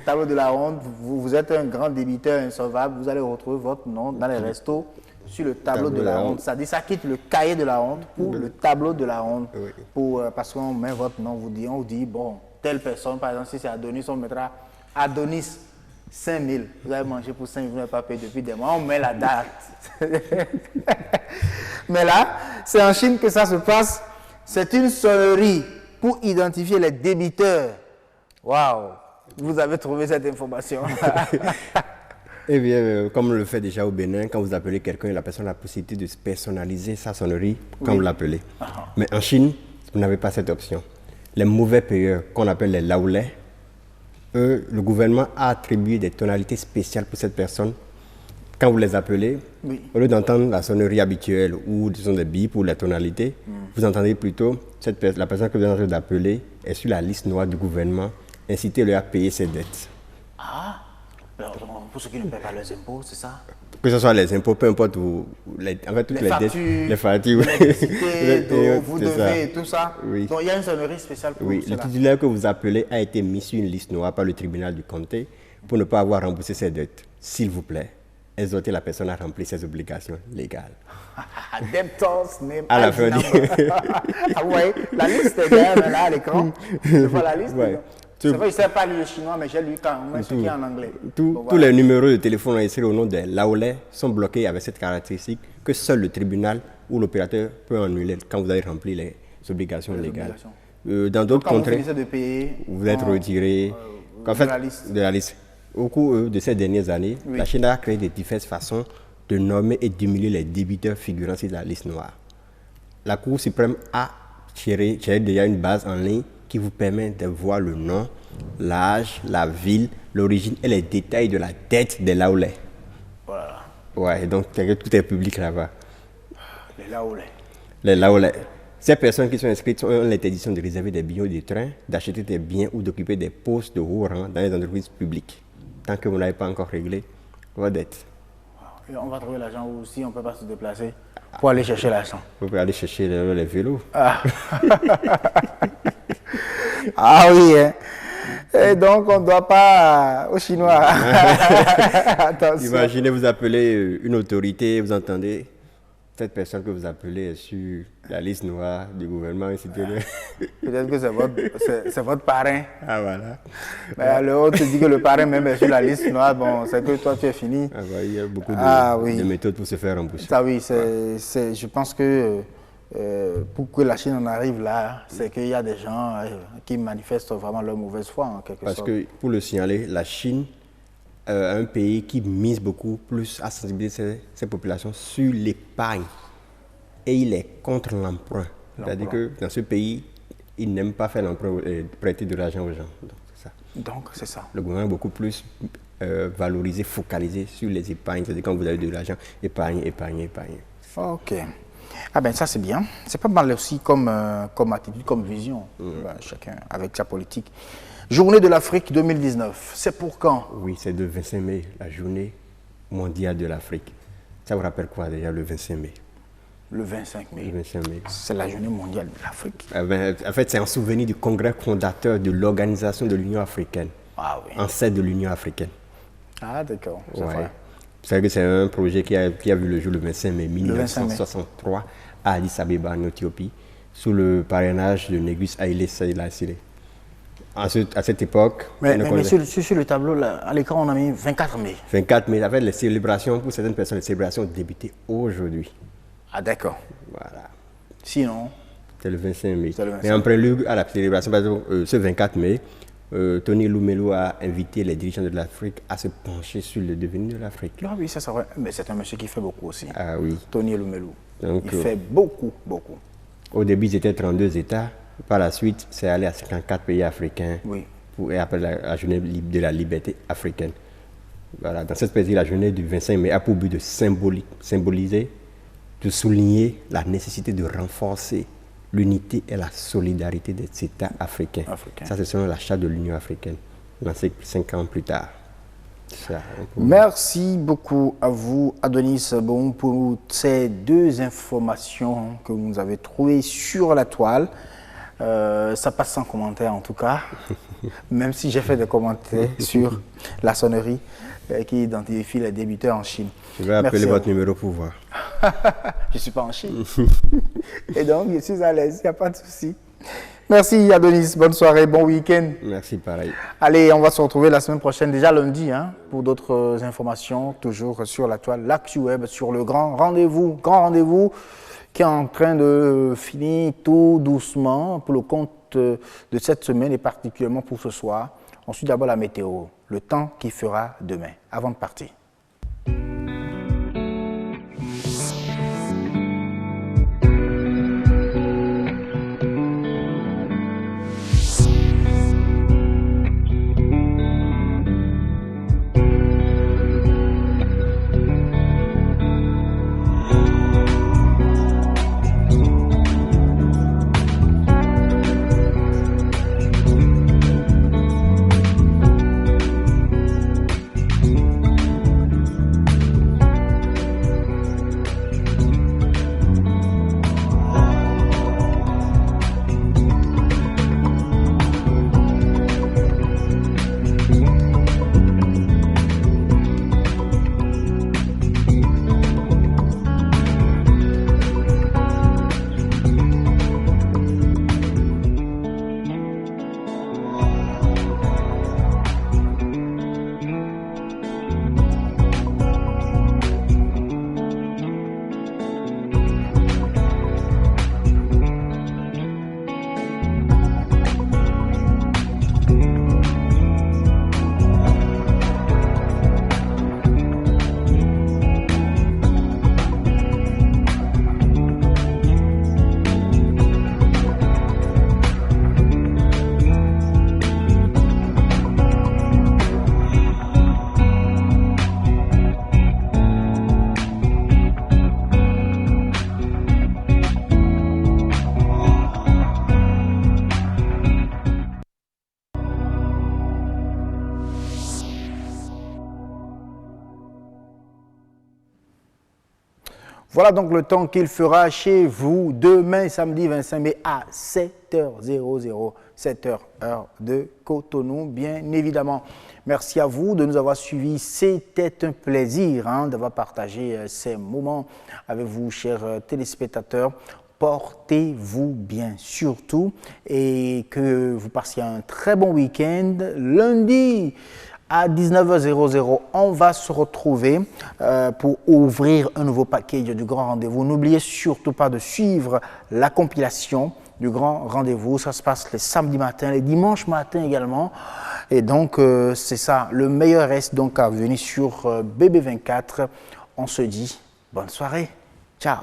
Tableau de la honte, vous êtes un grand débiteur insolvable, vous allez retrouver votre nom dans les restos sur le tableau de la honte. Ça dit, ça quitte le cahier de la honte pour le tableau de la honte. Oui. Parce qu'on met votre nom, on vous dit, bon, telle personne, par exemple, si c'est Adonis, on mettra Adonis 5000. Vous avez mangé pour 5000, vous n'avez pas payé depuis des mois, on met la date. Mais là, c'est en Chine que ça se passe. C'est une sonnerie pour identifier les débiteurs. Waouh! Vous avez trouvé cette information. Eh bien, comme on le fait déjà au Bénin, quand vous appelez quelqu'un, la personne a la possibilité de personnaliser sa sonnerie quand vous l'appelez. Mais en Chine, vous n'avez pas cette option. Les mauvais payeurs, qu'on appelle les laoulais, eux, le gouvernement a attribué des tonalités spéciales pour cette personne. Quand vous les appelez, au lieu d'entendre la sonnerie habituelle ou disons des bips ou les tonalités, vous entendez plutôt la personne que vous êtes en train d'appeler est sur la liste noire du gouvernement. Incitez-le à payer ses dettes. Ah, alors, pour ceux qui ne paient pas leurs impôts, c'est ça? Que ce soit les impôts, peu importe, en fait, toutes les dettes, les factures, vous devez, tout ça. Oui. Donc il y a une sonnerie spéciale pour cela. Le titulaire que vous appelez a été mis sur une liste noire par le tribunal du comté pour ne pas avoir remboursé ses dettes. S'il vous plaît, exhortez la personne à remplir ses obligations légales. Debtors name à la fin Ah ouais, la liste est derrière là à l'écran. Je vois la liste. Ouais. C'est vrai, je ne sais pas lire le chinois, mais j'ai lu quand même ce qui est en anglais. Tous les numéros de téléphone enregistrés au nom des laolais sont bloqués avec cette caractéristique que seul le tribunal ou l'opérateur peut annuler quand vous avez rempli les obligations légales. Dans d'autres contrées, vous êtes retiré de la liste. Au cours de ces dernières années, la Chine a créé de diverses façons de nommer et d'humilier les débiteurs figurant sur la liste noire. La Cour suprême a créé déjà une base en ligne qui vous permet de voir le nom, l'âge, la ville, l'origine et les détails de la dette des Laolais. Voilà. Ouais, donc tout est public là-bas. Les Laolais. Les Laolais. Ces personnes qui sont inscrites ont l'interdiction de réserver des billets de train, d'acheter des biens ou d'occuper des postes de haut rang dans les entreprises publiques. Tant que vous n'avez pas encore réglé vos dettes. Et on va trouver l'argent où si on ne peut pas se déplacer pour aller chercher l'argent. Vous pouvez aller chercher les vélos. Ah, ah oui, hein. Et donc on ne doit pas aux Chinois. Attention. Imaginez, vous appelez une autorité, vous entendez cette personne que vous appelez est sur la liste noire du gouvernement. Peut-être que c'est votre parrain. Ah voilà. Mais alors on te dit que le parrain même est sur la liste noire, bon, c'est que toi tu es fini. Ah bah, il y a beaucoup de méthodes pour se faire rembourser. Ça oui, je pense que pour que la Chine en arrive là, c'est qu'il y a des gens qui manifestent vraiment leur mauvaise foi en quelque sorte. Parce que pour le signaler, la Chine un pays qui mise beaucoup plus à sensibiliser ses populations sur l'épargne. Et il est contre l'emprunt. C'est-à-dire que dans ce pays, il n'aime pas faire l'emprunt et prêter de l'argent aux gens. Donc c'est ça. Le gouvernement est beaucoup plus valorisé, focalisé sur les épargnes. C'est-à-dire quand vous avez de l'argent, épargnez. Ok. Ah ben ça c'est bien. C'est pas mal aussi comme attitude, comme vision. Ben, chacun avec sa politique. Journée de l'Afrique 2019, c'est pour quand? Oui, c'est le 25 mai, la journée mondiale de l'Afrique. Ça vous rappelle quoi déjà le 25 mai? Le 25 mai. Le 25 mai. C'est la journée mondiale de l'Afrique. En fait, c'est en souvenir du congrès fondateur de l'Organisation de l'Union africaine. Ah oui. Ancêtre de l'Union africaine. Ah d'accord, c'est vrai. Vous savez que c'est un projet qui a vu le jour le 25 mai 1963 à Addis Abeba en Éthiopie, sous le parrainage de Négus Haïlé Selassie. À cette époque... Mais sur le tableau, là, à l'écran, on a mis 24 mai. 24 mai, avec les célébrations, pour certaines personnes, les célébrations débutent aujourd'hui. Ah d'accord. Voilà. Sinon... C'est le 25 mai. Et en prélude à la célébration, par exemple, ce 24 mai, Tony Lumelo a invité les dirigeants de l'Afrique à se pencher sur le devenir de l'Afrique. Ah oui, ça c'est vrai. Mais c'est un monsieur qui fait beaucoup aussi. Ah oui. Tony Lumelo. Il fait beaucoup. Au début, ils étaient 32 États. Par la suite, c'est allé à 54 pays africains. Oui. Et après la journée de la liberté africaine. Voilà. Dans cette partie, la journée du 25 mai a pour but de symboliser, de souligner la nécessité de renforcer l'unité et la solidarité des États africains. Ça, c'est selon la charte de l'Union africaine, lancée 5 ans plus tard. Merci beaucoup à vous, Adonis Bon, pour ces deux informations que vous nous avez trouvées sur la toile. Ça passe sans commentaire en tout cas, même si j'ai fait des commentaires sur la sonnerie qui identifie les débiteurs en Chine. Je vais appeler votre numéro pour voir. Je ne suis pas en Chine. Et donc, je suis à l'aise, il n'y a pas de souci. Merci Adonis, bonne soirée, bon week-end. Merci, pareil. Allez, on va se retrouver la semaine prochaine, déjà lundi, pour d'autres informations, toujours sur la toile, l'ActuWeb, sur le grand rendez-vous qui est en train de finir tout doucement pour le compte de cette semaine et particulièrement pour ce soir. Ensuite, d'abord la météo, le temps qui fera demain, avant de partir. Voilà donc le temps qu'il fera chez vous demain, samedi 25 mai à 7h00, 7h, heure de Cotonou, bien évidemment. Merci à vous de nous avoir suivis. C'était un plaisir d'avoir partagé ces moments avec vous, chers téléspectateurs. Portez-vous bien surtout et que vous passiez un très bon week-end. Lundi, à 19h00, on va se retrouver pour ouvrir un nouveau package du Grand Rendez-vous. N'oubliez surtout pas de suivre la compilation du Grand Rendez-vous. Ça se passe les samedis matins, les dimanches matins également. Et donc, c'est ça. Le meilleur reste donc à venir sur BB24. On se dit bonne soirée. Ciao.